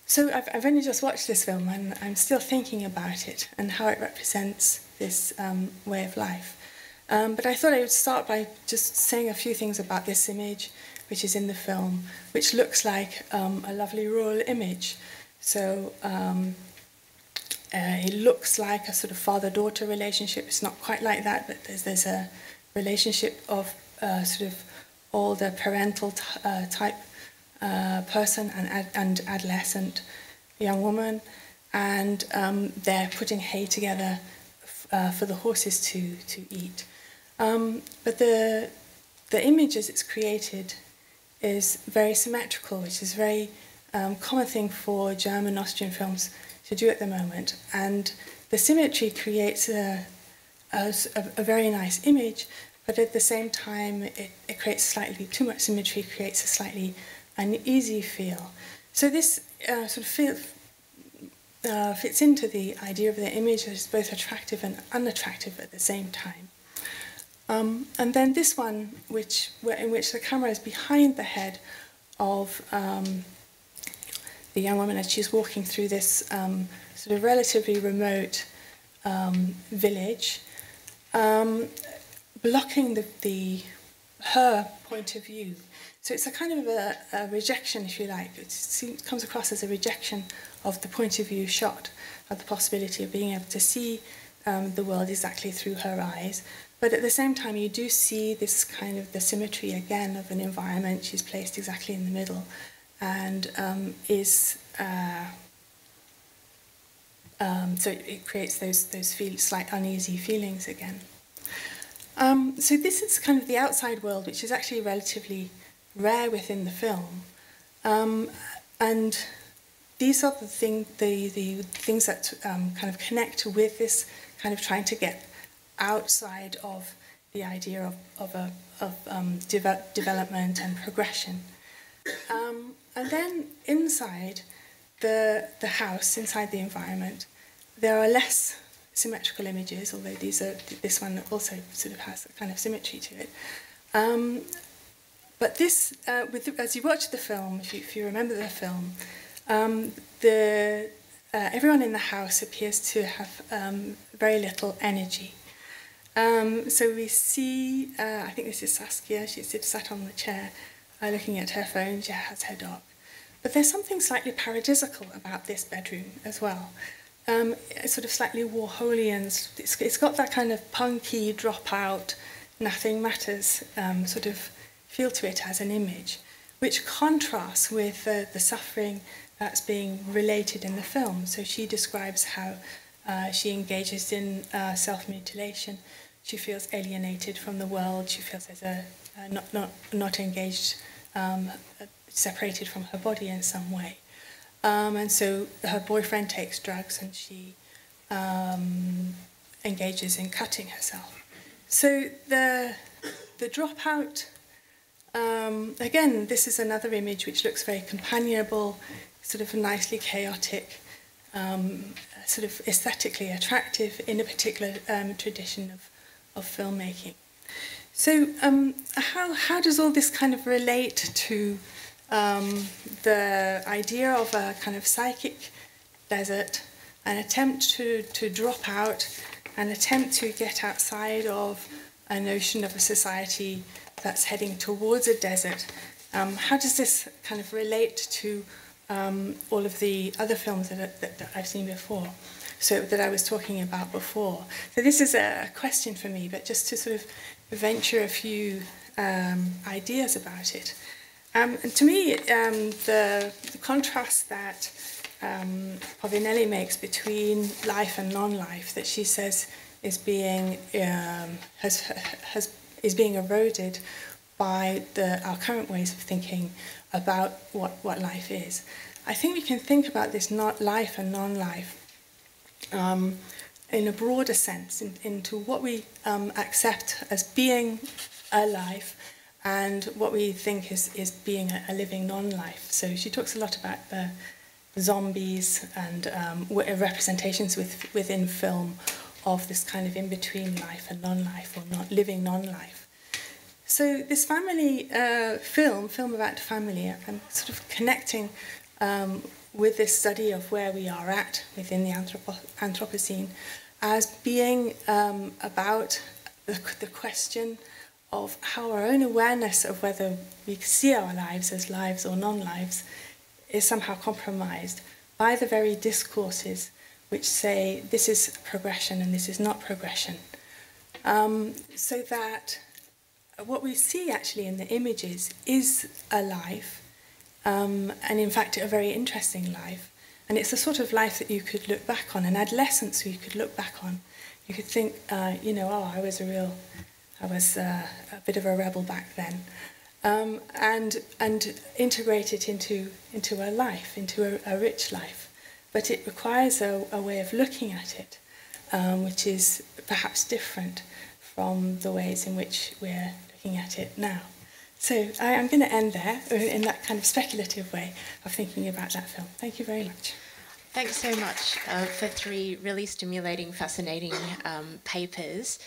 So I've only just watched this film and I'm still thinking about it and how it represents this way of life. But I thought I would start by just saying a few things about this image, which is in the film, which looks like a lovely rural image. So it looks like a sort of father-daughter relationship. It's not quite like that, but there's a relationship of sort of older parental type person and adolescent young woman, and they're putting hay together for the horses to eat. But the image as it's created is very symmetrical, which is a very common thing for German, Austrian films to do at the moment. And the symmetry creates a very nice image, but at the same time, it creates slightly too much symmetry, creates a slightly uneasy feel. So this sort of fits into the idea of the image as both attractive and unattractive at the same time. And then this one, in which the camera is behind the head of the young woman as she's walking through this sort of relatively remote village, blocking her point of view. So it's a kind of a rejection, if you like. It comes across as a rejection of the point of view shot, of the possibility of being able to see the world exactly through her eyes. But at the same time, you do see this kind of the symmetry again of an environment. She's placed exactly in the middle, and so it creates those slight uneasy feelings again. So this is kind of the outside world, which is actually relatively rare within the film, and these are the things that kind of connect with this kind of trying to get outside of the idea of development and progression. And then inside the house, inside the environment, there are less symmetrical images, although this one also sort of has a kind of symmetry to it. But this, as you watch the film, if you remember the film, everyone in the house appears to have very little energy. So we see, I think this is Saskia, she's sat on the chair looking at her phone, she has her dog. But there's something slightly paradisical about this bedroom as well. It's sort of slightly Warholian, it's got that kind of punky, dropout, nothing matters sort of feel to it as an image, which contrasts with the suffering that's being related in the film. So she describes how she engages in self-mutilation. She feels alienated from the world. She feels as not engaged, separated from her body in some way. And so her boyfriend takes drugs and she engages in cutting herself. So the dropout, again, this is another image which looks very companionable, sort of nicely chaotic, sort of aesthetically attractive in a particular tradition of filmmaking. So how does all this kind of relate to the idea of a kind of psychic desert, an attempt to drop out, an attempt to get outside of a notion of a society that's heading towards a desert? How does this kind of relate to all of the other films that I've seen before, so that I was talking about before? So this is a question for me, but just to sort of venture a few ideas about it. And to me, the contrast that Povinelli makes between life and non-life, that she says is being is being eroded by our current ways of thinking about what life is. I think we can think about this not life and non-life in a broader sense, into what we accept as being a life and what we think is being a living non-life. So she talks a lot about the zombies and representations within film of this kind of in-between life and non-life, or not living non-life. So this family film about family, I'm sort of connecting with this study of where we are at within the Anthropocene as being about the question of how our own awareness of whether we see our lives as lives or non-lives is somehow compromised by the very discourses which say this is progression and this is not progression. So that what we see actually in the images is a life, and in fact a very interesting life. And it's the sort of life that you could look back on, an adolescence you could look back on. You could think, I was a bit of a rebel back then. and integrate it into a life, into a rich life. But it requires a way of looking at it, which is perhaps different from the ways in which we're looking at it now. So I'm going to end there in that kind of speculative way of thinking about that film. Thank you very much. Thanks so much for 3 really stimulating, fascinating papers.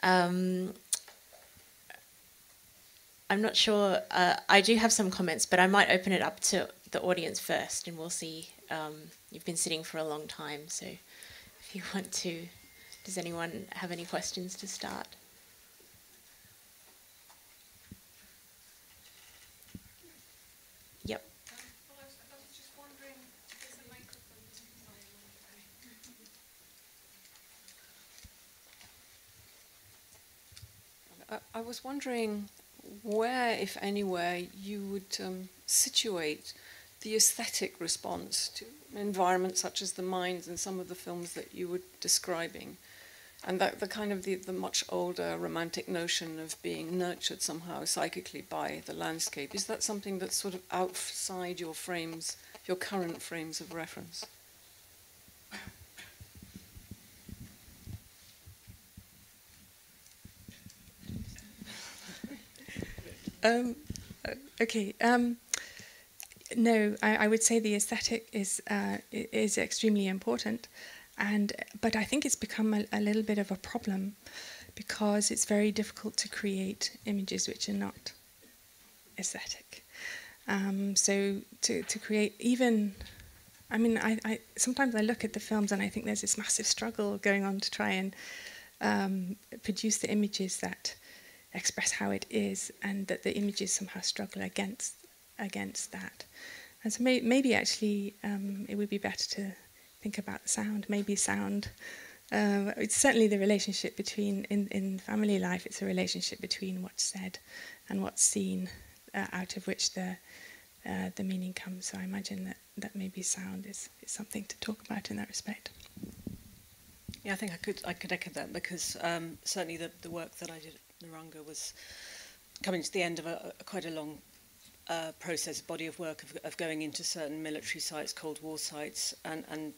I'm not sure, I do have some comments, but I might open it up to the audience first, and we'll see. You've been sitting for a long time, so if you want to, does anyone have any questions to start? Yep. I was just wondering, there's a microphone. I was wondering where, if anywhere, you would situate the aesthetic response to an environment such as the mines and some of the films that you were describing, and that the kind of the much older romantic notion of being nurtured somehow psychically by the landscape. Is that something that's sort of outside your frames, your current frames of reference? Okay. No, I would say the aesthetic is extremely important, but I think it's become a little bit of a problem because it's very difficult to create images which are not aesthetic. So to create even, I mean, I sometimes I look at the films and I think there's this massive struggle going on to try and produce the images that express how it is, and that the images somehow struggle against that. And so maybe actually it would be better to think about the sound. Maybe sound, it's certainly the relationship between, in family life, it's a relationship between what's said and what's seen, out of which the meaning comes. So I imagine that maybe sound is something to talk about in that respect. Yeah, I think I could echo that, because certainly the work that I did at Rangga was coming to the end of quite a long process, body of work of going into certain military sites, Cold War sites, and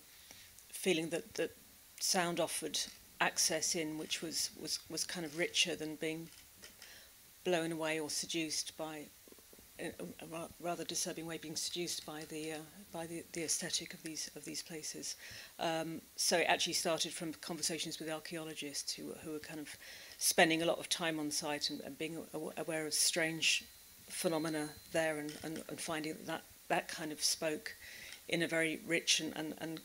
feeling that sound offered access in which was kind of richer than being blown away or seduced by, a rather disturbing way, being seduced by the aesthetic of these places. So it actually started from conversations with archaeologists who were kind of spending a lot of time on site and being aware of strange phenomena there, and finding that kind of spoke in a very rich and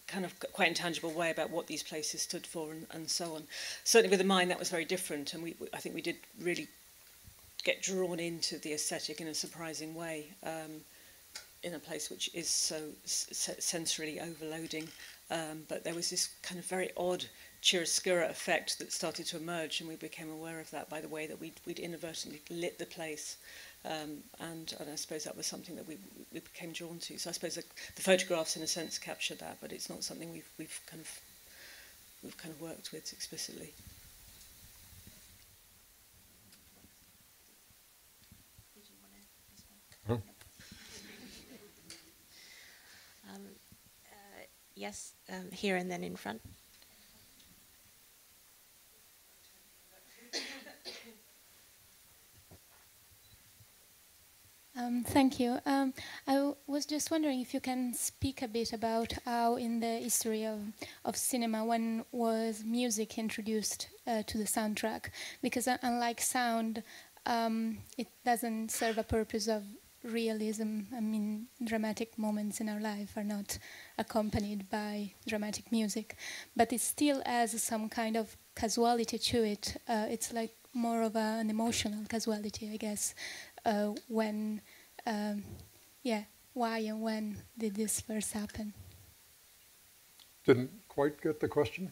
kind of quite intangible way about what these places stood for and so on. Certainly with the mine that was very different, and I think we did really get drawn into the aesthetic in a surprising way, in a place which is so sensorily overloading, but there was this kind of very odd chiaroscuro effect that started to emerge, and we became aware of that by the way that we'd inadvertently lit the place, and I suppose that was something that we became drawn to. So I suppose the photographs in a sense capture that, but it's not something we've kind of worked with explicitly. Yes, here and then in front. Thank you. I was just wondering if you can speak a bit about how in the history of cinema, when was music introduced to the soundtrack? Because unlike sound, it doesn't serve a purpose of realism. I mean, dramatic moments in our life are not accompanied by dramatic music, but it still has some kind of casuality to it. It's like more of an emotional casuality, I guess. Why and when did this first happen? Didn't quite get the question.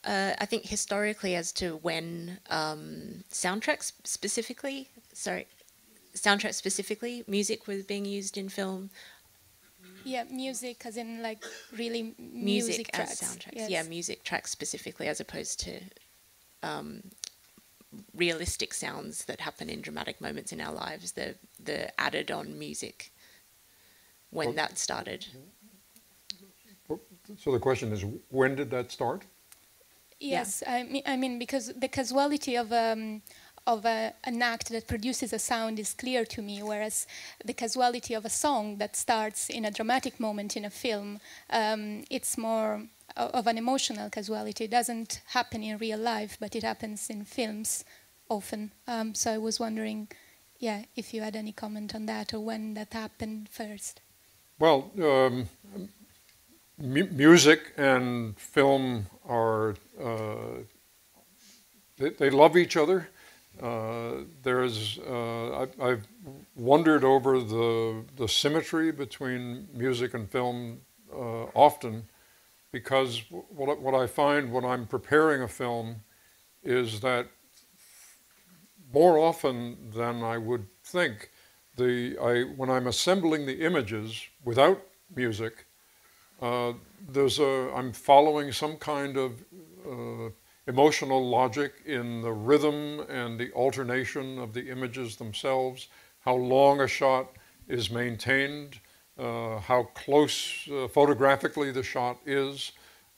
I think historically as to when soundtracks specifically, music was being used in film. Yeah, music as in like really music tracks. As soundtracks. Yes. Yeah, music tracks specifically as opposed to realistic sounds that happen in dramatic moments in our lives, the added on music, when that started. So the question is, when did that start? Yes, yeah. I mean, because the causality of an act that produces a sound is clear to me, whereas the causality of a song that starts in a dramatic moment in a film, it's more of an emotional causality. It doesn't happen in real life, but it happens in films often. So I was wondering, if you had any comment on that, or when that happened first. Well, music and film are, they love each other. I've wondered over the symmetry between music and film often, because what I find when I'm preparing a film is that more often than I would think, when I'm assembling the images without music, I'm following some kind of emotional logic in the rhythm and the alternation of the images themselves, how long a shot is maintained, how close photographically the shot is,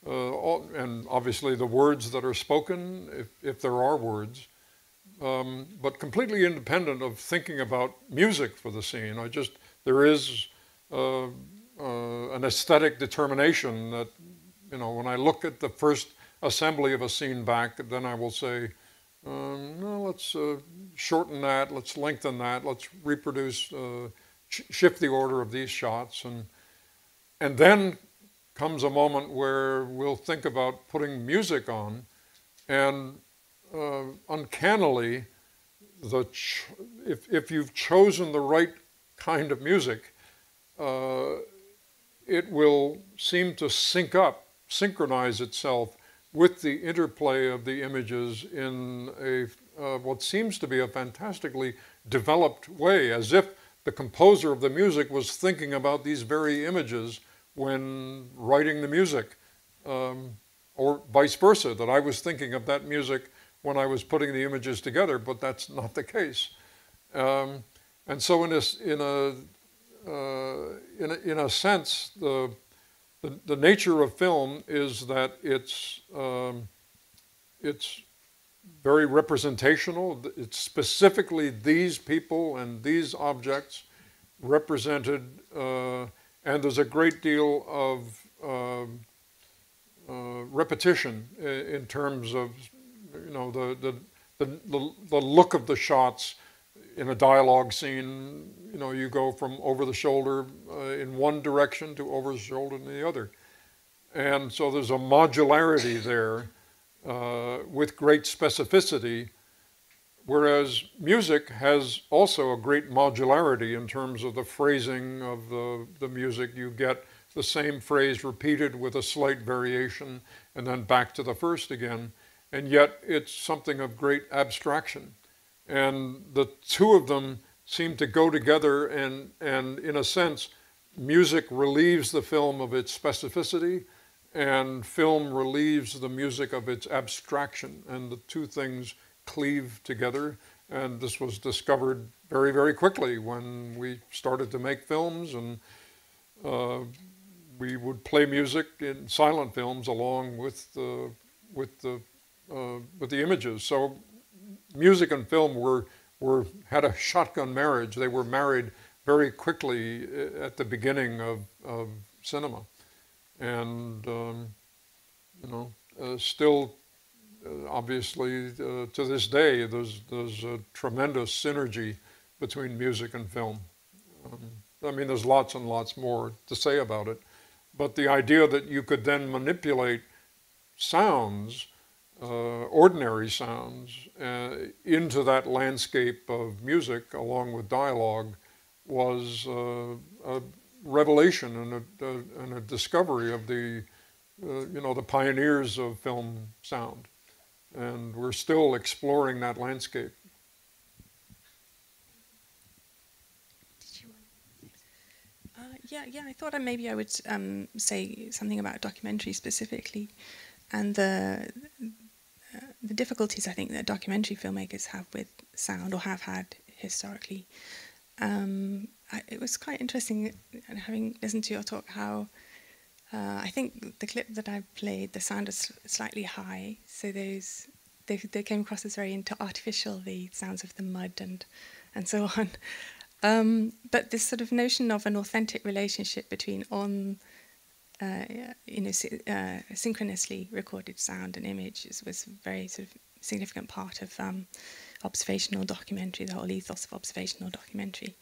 and obviously the words that are spoken, if there are words, but completely independent of thinking about music for the scene. There is an aesthetic determination that, when I look at the first assembly of a scene back, then I will say, no, let's shorten that, let's lengthen that, let's reproduce, shift the order of these shots. And then comes a moment where we'll think about putting music on, and uncannily, if you've chosen the right kind of music, it will seem to synchronize itself with the interplay of the images in what seems to be a fantastically developed way, as if the composer of the music was thinking about these very images when writing the music, or vice versa, that I was thinking of that music when I was putting the images together, but that's not the case. And so in a sense, the nature of film is that it's very representational. It's specifically these people and these objects represented, and there's a great deal of repetition in terms of the look of the shots. In a dialogue scene, you go from over the shoulder in one direction to over the shoulder in the other. And so there's a modularity there with great specificity, whereas music has also a great modularity in terms of the phrasing of the music. You get the same phrase repeated with a slight variation and then back to the first again, and yet it's something of great abstraction. And the two of them seem to go together, and in a sense, music relieves the film of its specificity, and film relieves the music of its abstraction, and the two things cleave together. And this was discovered very, very quickly when we started to make films, and we would play music in silent films along with the images. So music and film had a shotgun marriage. They were married very quickly at the beginning of cinema, and still, obviously, to this day, there's a tremendous synergy between music and film. There's lots and lots more to say about it, but the idea that you could then manipulate sounds, ordinary sounds, into that landscape of music along with dialogue was a revelation and a discovery of the pioneers of film sound. And we're still exploring that landscape. I thought maybe I would say something about documentary specifically, and the difficulties I think that documentary filmmakers have with sound, or have had historically. It was quite interesting, having listened to your talk, how I think the clip that I played, the sound is slightly high, so they came across as very artificial, the sounds of the mud and so on. But this sort of notion of an authentic relationship between synchronously recorded sound and image was a very sort of significant part of observational documentary, the whole ethos of observational documentary.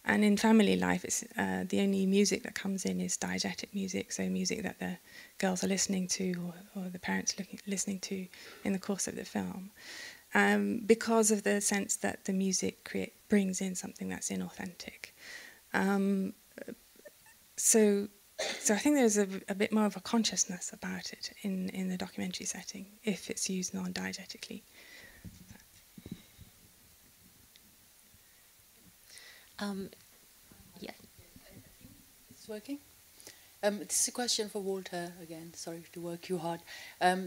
And in family life, it's the only music that comes in is diegetic music, so music that the girls are listening to, or the parents listening to in the course of the film, because of the sense that the music brings in something that's inauthentic. So I think there's a bit more of a consciousness about it in the documentary setting, if it's used non-diegetically. Yeah. It's working? This is a question for Walter again. Sorry to work you hard.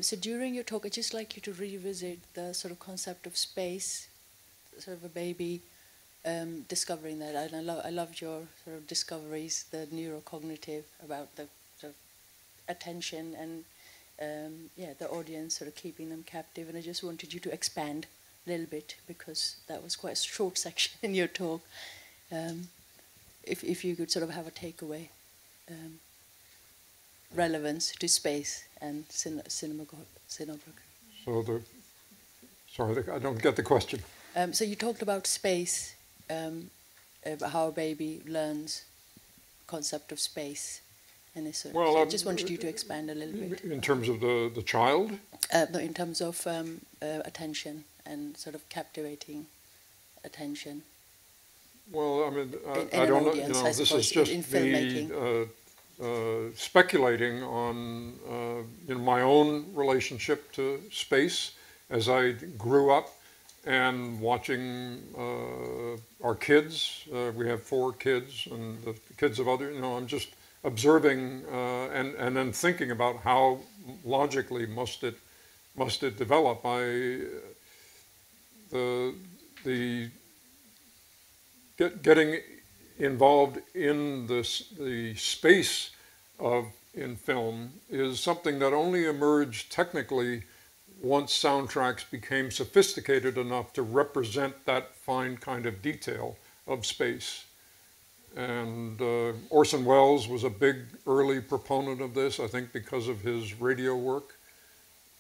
So during your talk, I'd just like you to revisit the sort of concept of space, sort of a baby discovering that. And I loved your sort of discoveries, the neurocognitive, about the sort of attention and the audience sort of keeping them captive. And I just wanted you to expand a little bit, because that was quite a short section in your talk. If you could sort of have a takeaway, relevance to space and cinematography. So sorry, I don't get the question. So you talked about space, how a baby learns concept of space, and so I just wanted you to expand a little bit. In terms of the child? No, in terms of attention and sort of captivating attention. Well, I mean, I don't know. You know, this is just me speculating on my own relationship to space as I grew up, and watching our kids. We have 4 kids, and the kids of other. I'm just observing and then thinking about how logically must it develop. Getting involved in the space in film is something that only emerged technically once soundtracks became sophisticated enough to represent that fine kind of detail of space. And Orson Welles was a big early proponent of this, I think because of his radio work,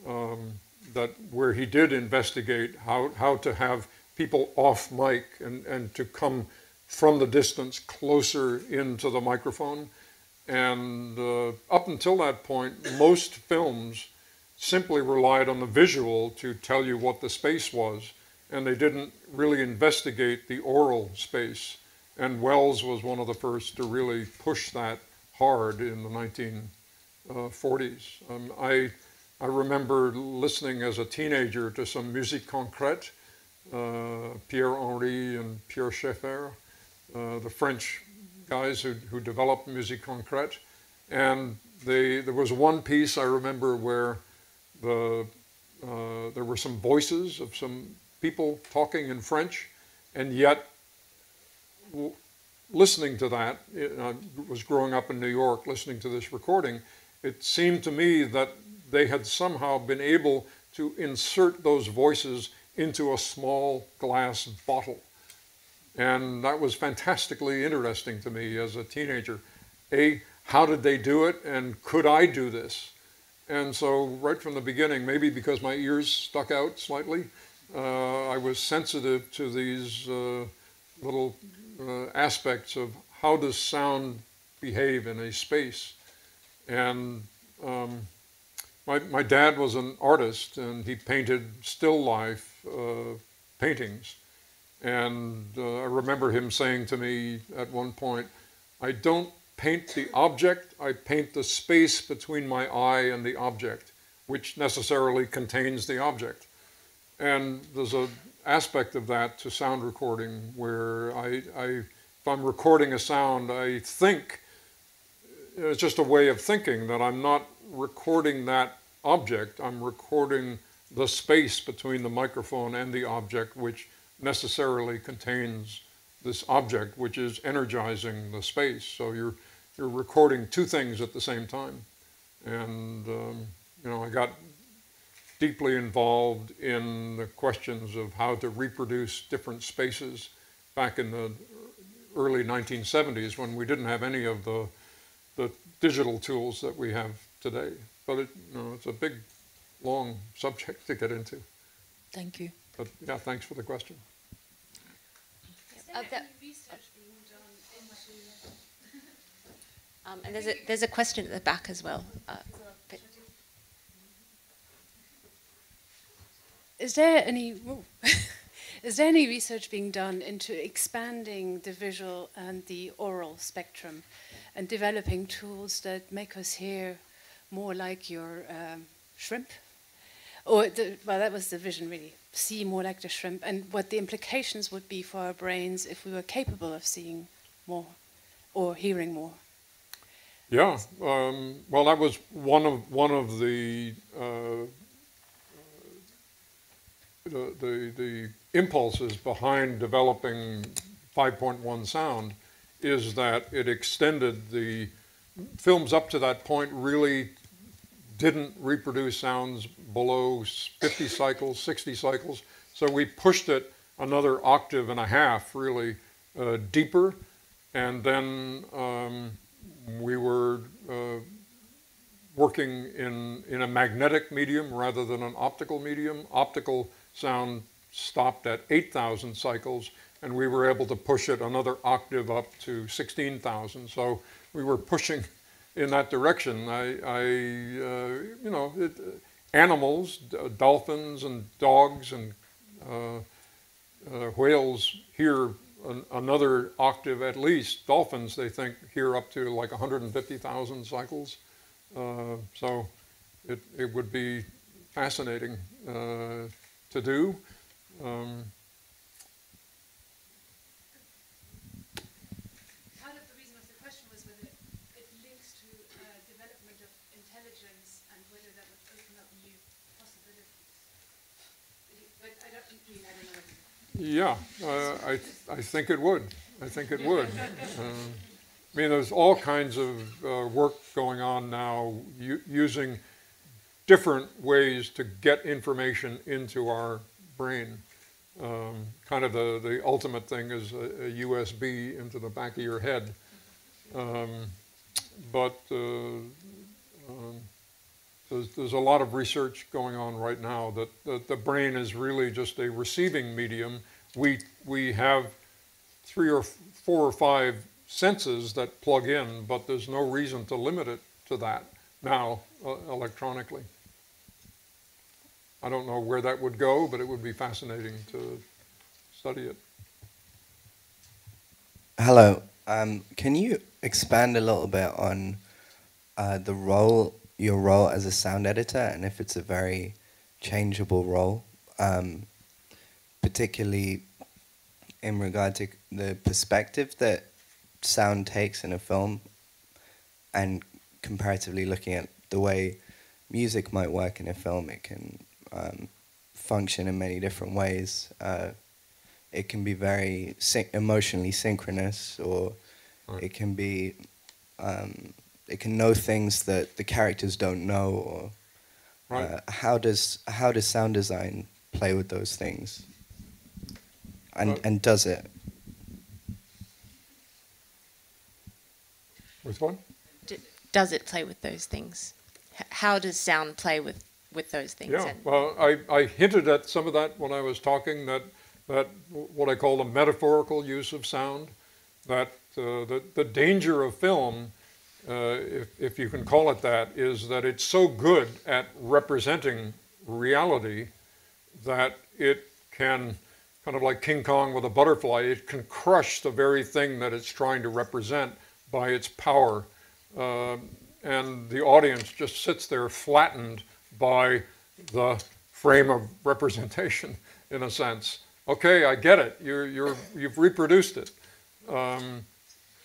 where he did investigate how to have people off mic and to come from the distance closer into the microphone. And up until that point, most films simply relied on the visual to tell you what the space was, and they didn't really investigate the oral space. And Welles was one of the first to really push that hard in the 1940s. I remember listening as a teenager to some musique concrète, Pierre Henry and Pierre Schaeffer, the French guys who developed musique concrète. And there was one piece I remember where there were some voices of some people talking in French, and yet listening to that, I was growing up in New York listening to this recording, it seemed to me that they had somehow been able to insert those voices into a small glass bottle. And that was fantastically interesting to me as a teenager. How did they do it, and could I do this? And so right from the beginning, maybe because my ears stuck out slightly, I was sensitive to these little aspects of how does sound behave in a space. And my dad was an artist, and he painted still life paintings. And I remember him saying to me at one point, I don't paint the object, I paint the space between my eye and the object, which necessarily contains the object. And there's an aspect of that to sound recording where if I'm recording a sound, I think, it's just a way of thinking that I'm not recording that object, I'm recording the space between the microphone and the object, which necessarily contains this object, which is energizing the space. So you're recording two things at the same time. And you know, I got deeply involved in the questions of how to reproduce different spaces back in the early 1970s, when we didn't have any of the digital tools that we have today. But you know, it's a big, long subject to get into. Thank you. But yeah, thanks for the question. And there's a question at the back as well. Is there any is there any research being done into expanding the visual and the oral spectrum, and developing tools that make us hear more like your shrimp? Or well, that was the vision, really. See more like the shrimp, and what the implications would be for our brains if we were capable of seeing more or hearing more. Yeah, well, that was one of the impulses behind developing 5.1 sound, is that it extended the films up to that point really didn't reproduce sounds below 50 cycles, 60 cycles. So we pushed it another octave and a half, really deeper. And then we were working in a magnetic medium rather than an optical medium. Optical sound stopped at 8,000 cycles, and we were able to push it another octave up to 16,000. So we were pushing in that direction. You know, animals, dolphins and dogs and whales hear another octave at least. Dolphins, they think, hear up to like 150,000 cycles. So it would be fascinating to do. Part of the reason of the question was whether it links to development of intelligence and whether that would open up new possibilities. But I don't know. Yeah, I think it would. I think it would. I mean, there's all kinds of work going on now using different ways to get information into our brain. Kind of the ultimate thing is a USB into the back of your head. But there's a lot of research going on right now that the brain is really just a receiving medium. We have 3 or 4 or 5 senses that plug in, but there's no reason to limit it to that now electronically. I don't know where that would go, but it would be fascinating to study it. Hello. Can you expand a little bit on your role as a sound editor, and if it's a very changeable role, particularly in regard to the perspective that sound takes in a film, and comparatively looking at the way music might work in a film? It can function in many different ways. It can be very emotionally synchronous, or right. It can be it can know things that the characters don't know. Or right. How does sound design play with those things? And does it? With what? Does it play with those things? How does sound play with those things? Yeah, well, I hinted at some of that when I was talking, that what I call the metaphorical use of sound, that the danger of film, if you can call it that, is that it's so good at representing reality that it can, kind of like King Kong with a butterfly, it can crush the very thing that it's trying to represent by its power. And the audience just sits there flattened by the frame of representation, in a sense. Okay, I get it. You've reproduced it.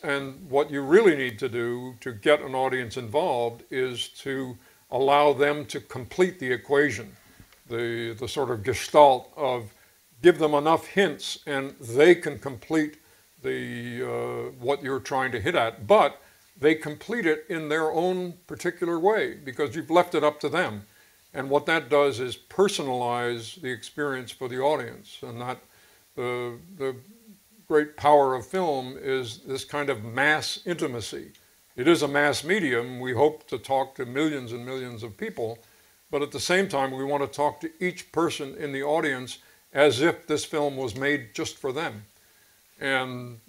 And what you really need to do to get an audience involved is to allow them to complete the equation. the sort of gestalt of give them enough hints and they can complete what you're trying to hit at, but they complete it in their own particular way because you've left it up to them. And what that does is personalize the experience for the audience. And that the great power of film is this kind of mass intimacy. It is a mass medium. We hope to talk to millions and millions of people, but at the same time, we want to talk to each person in the audience as if this film was made just for them. And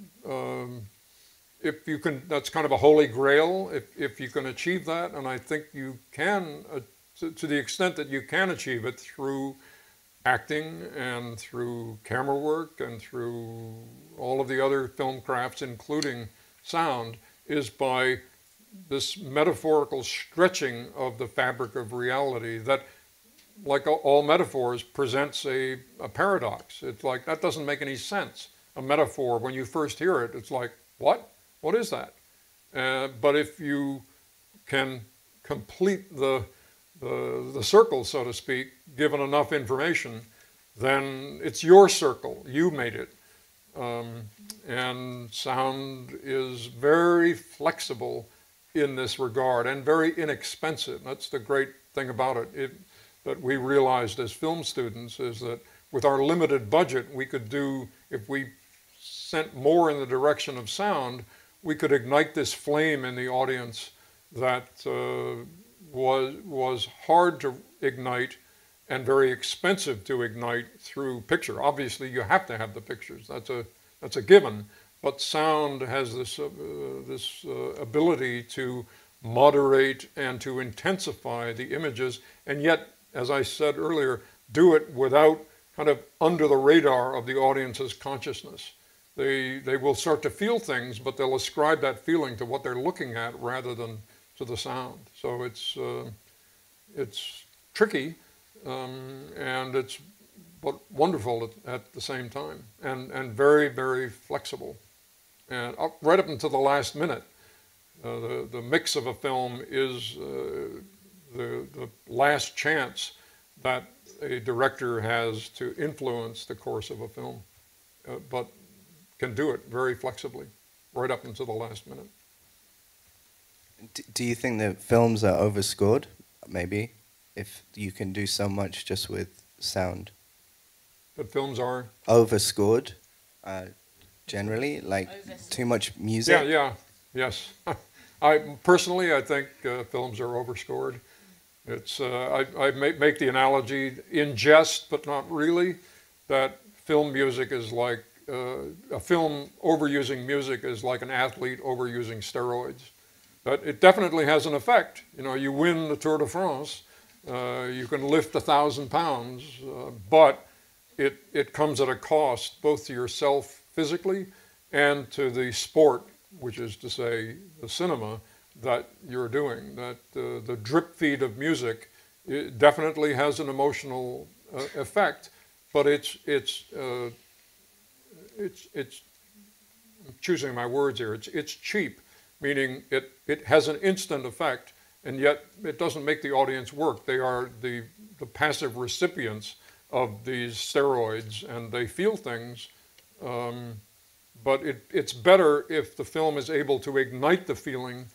if you can, that's kind of a holy grail, if you can achieve that, and I think you can, to the extent that you can achieve it through acting and through camera work and through all of the other film crafts, including sound, is by this metaphorical stretching of the fabric of reality that, like all metaphors, presents a paradox. It's like, that doesn't make any sense. A metaphor, when you first hear it, it's like, what? What is that? But if you can complete the circle, so to speak, given enough information, then it's your circle. You made it. And sound is very flexible in this regard and very inexpensive. That's the great thing about it. That we realized as film students is that with our limited budget, we could do, if we sent more in the direction of sound, we could ignite this flame in the audience that was hard to ignite and very expensive to ignite through picture. Obviously, you have to have the pictures. That's a given. But sound has this ability to moderate and to intensify the images, and yet, as I said earlier, do it without kind of under the radar of the audience's consciousness. They will start to feel things, but they'll ascribe that feeling to what they're looking at rather than to the sound. So it's tricky, and it's wonderful at the same time, and very, very flexible. And right up until the last minute, the mix of a film is the last chance that a director has to influence the course of a film, but can do it very flexibly, right up until the last minute. Do you think that films are overscored, maybe, if you can do so much just with sound? That films are? Overscored, generally, like too much music? Yes. I think films are overscored. It's, I make the analogy in jest, but not really, that film music is like, a film overusing music is like an athlete overusing steroids. But it definitely has an effect. You know, you win the Tour de France, you can lift 1,000 pounds, but it comes at a cost both to yourself physically and to the sport, which is to say the cinema that you're doing. That the drip feed of music, it definitely has an emotional effect, but it's I'm choosing my words here. It's cheap, meaning it has an instant effect, and yet it doesn't make the audience work. They are the passive recipients of these steroids, and they feel things, but it's better if the film is able to ignite the feeling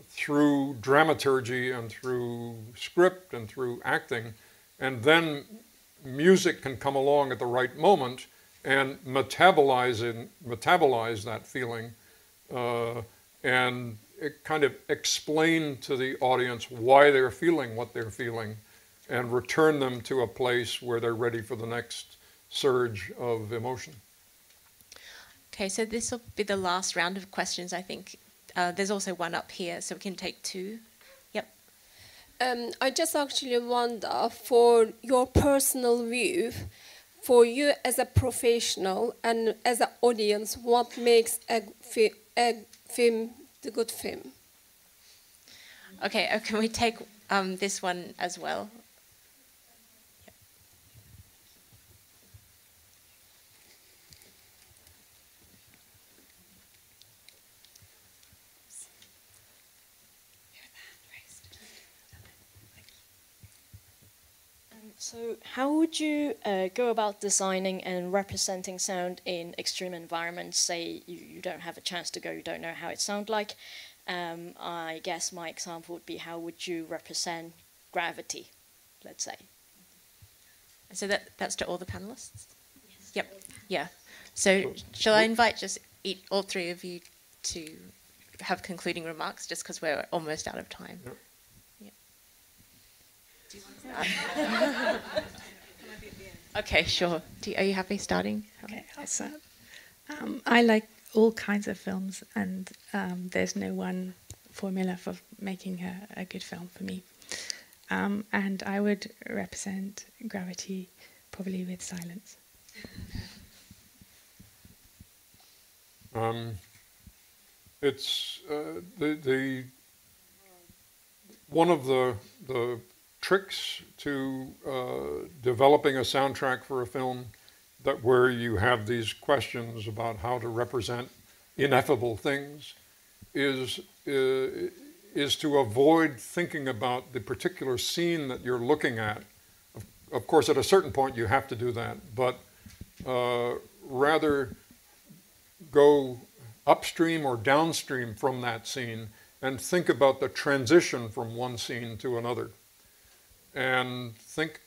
through dramaturgy and through script and through acting, and then music can come along at the right moment and metabolize that feeling, and it kind of explain to the audience why they're feeling what they're feeling, and return them to a place where they're ready for the next surge of emotion. Okay, so this will be the last round of questions, I think. There's also one up here, so we can take two. Yep. I just actually wonder, for your personal view, for you as a professional and as an audience, what makes a film the good film? Okay, can we take this one as well? So how would you go about designing and representing sound in extreme environments? Say you don't have a chance to go, you don't know how it sounds like. I guess my example would be, how would you represent gravity, let's say? So that's to all the panelists? Yes. Yep. Yeah. So shall I invite just all three of you to have concluding remarks, just because we're almost out of time? Yep. Yeah. Do you want to start? Okay, sure. Are you happy starting? Okay, I'll start. I like all kinds of films, and there's no one formula for making a good film for me. And I would represent gravity probably with silence. It's one of the tricks to developing a soundtrack for a film, that where you have these questions about how to represent ineffable things, is to avoid thinking about the particular scene that you're looking at. Of course, at a certain point you have to do that, but rather go upstream or downstream from that scene and think about the transition from one scene to another. And think,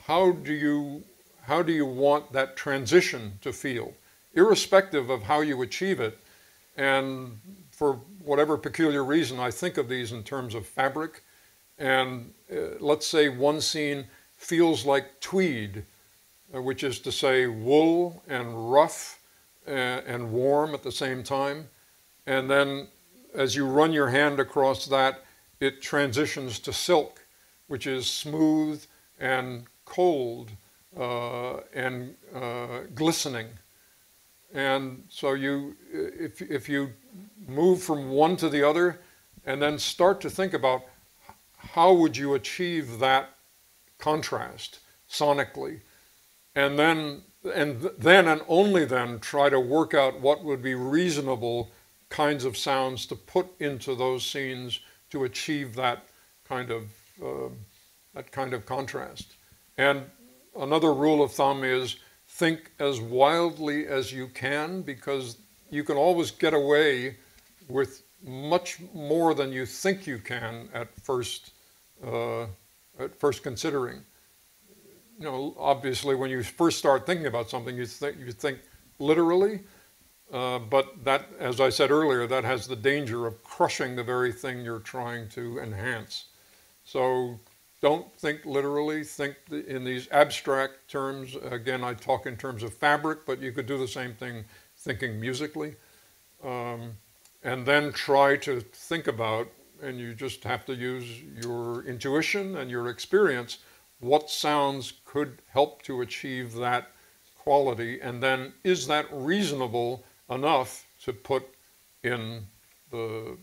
how do you want that transition to feel, irrespective of how you achieve it. And for whatever peculiar reason, I think of these in terms of fabric. And let's say one scene feels like tweed, which is to say wool and rough and warm at the same time. And then as you run your hand across that, it transitions to silk, which is smooth and cold and glistening. And so if you move from one to the other and then start to think about how would you achieve that contrast sonically, and then and only then try to work out what would be reasonable kinds of sounds to put into those scenes to achieve that kind of contrast. And another rule of thumb is think as wildly as you can, because you can always get away with much more than you think you can at first considering. You know, obviously, when you first start thinking about something, you think literally, but that, as I said earlier, that has the danger of crushing the very thing you're trying to enhance. So don't think literally, think in these abstract terms. Again, I talk in terms of fabric, but you could do the same thing thinking musically. And then try to think about, and you just have to use your intuition and your experience, what sounds could help to achieve that quality, and then is that reasonable enough to put in the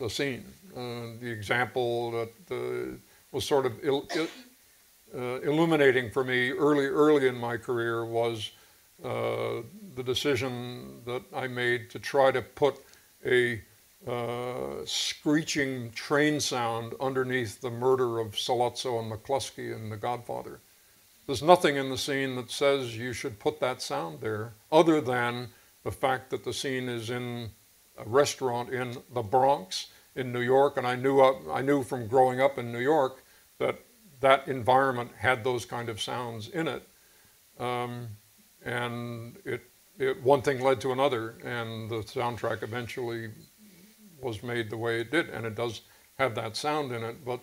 scene? The example that was sort of illuminating for me early in my career was the decision that I made to try to put a screeching train sound underneath the murder of Sollozzo and McCluskey in The Godfather. There's nothing in the scene that says you should put that sound there, other than the fact that the scene is in a restaurant in the Bronx in New York, and I knew from growing up in New York that environment had those kind of sounds in it, and one thing led to another, and the soundtrack eventually was made the way it did, and it does have that sound in it. But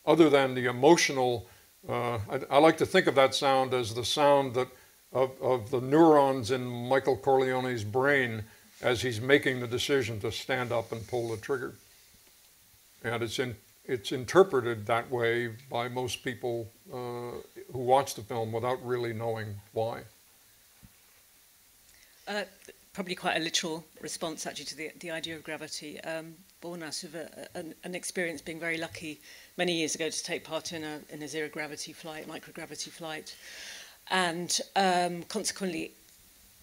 other than the emotional, I like to think of that sound as the sound that of the neurons in Michael Corleone's brain as he's making the decision to stand up and pull the trigger. And it's interpreted that way by most people who watch the film without really knowing why. Probably quite a literal response, actually, to the idea of gravity. Born out of an experience, being very lucky many years ago to take part in a zero gravity flight, microgravity flight, and consequently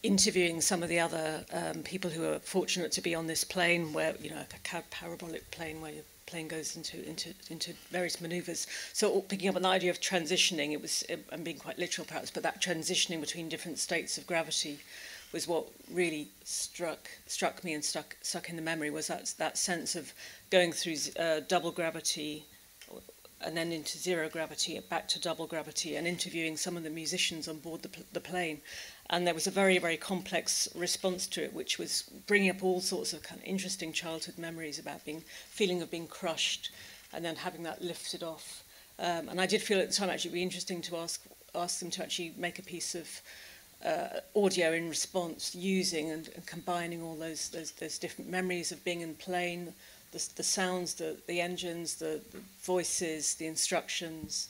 interviewing some of the other people who are fortunate to be on this plane, where, you know, a parabolic plane where you're plane goes into various manoeuvres. So picking up on the idea of transitioning, it was, I'm being quite literal perhaps, but that transitioning between different states of gravity was what really struck me and stuck in the memory, was that sense of going through double gravity and then into zero gravity, back to double gravity, and interviewing some of the musicians on board the plane. And there was a very, very complex response to it, which was bringing up all sorts of kind of interesting childhood memories about feeling of being crushed and then having that lifted off. And I did feel at the time actually it would be interesting to ask them to actually make a piece of audio in response, using and combining all those different memories of being in plane, the sounds, the engines, the voices, the instructions,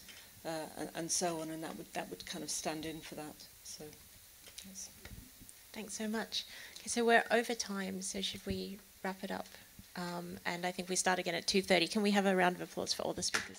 and so on, and that would kind of stand in for that. So, yes. Thanks so much. Okay, so we're over time, so should we wrap it up? And I think we start again at 2:30. Can we have a round of applause for all the speakers?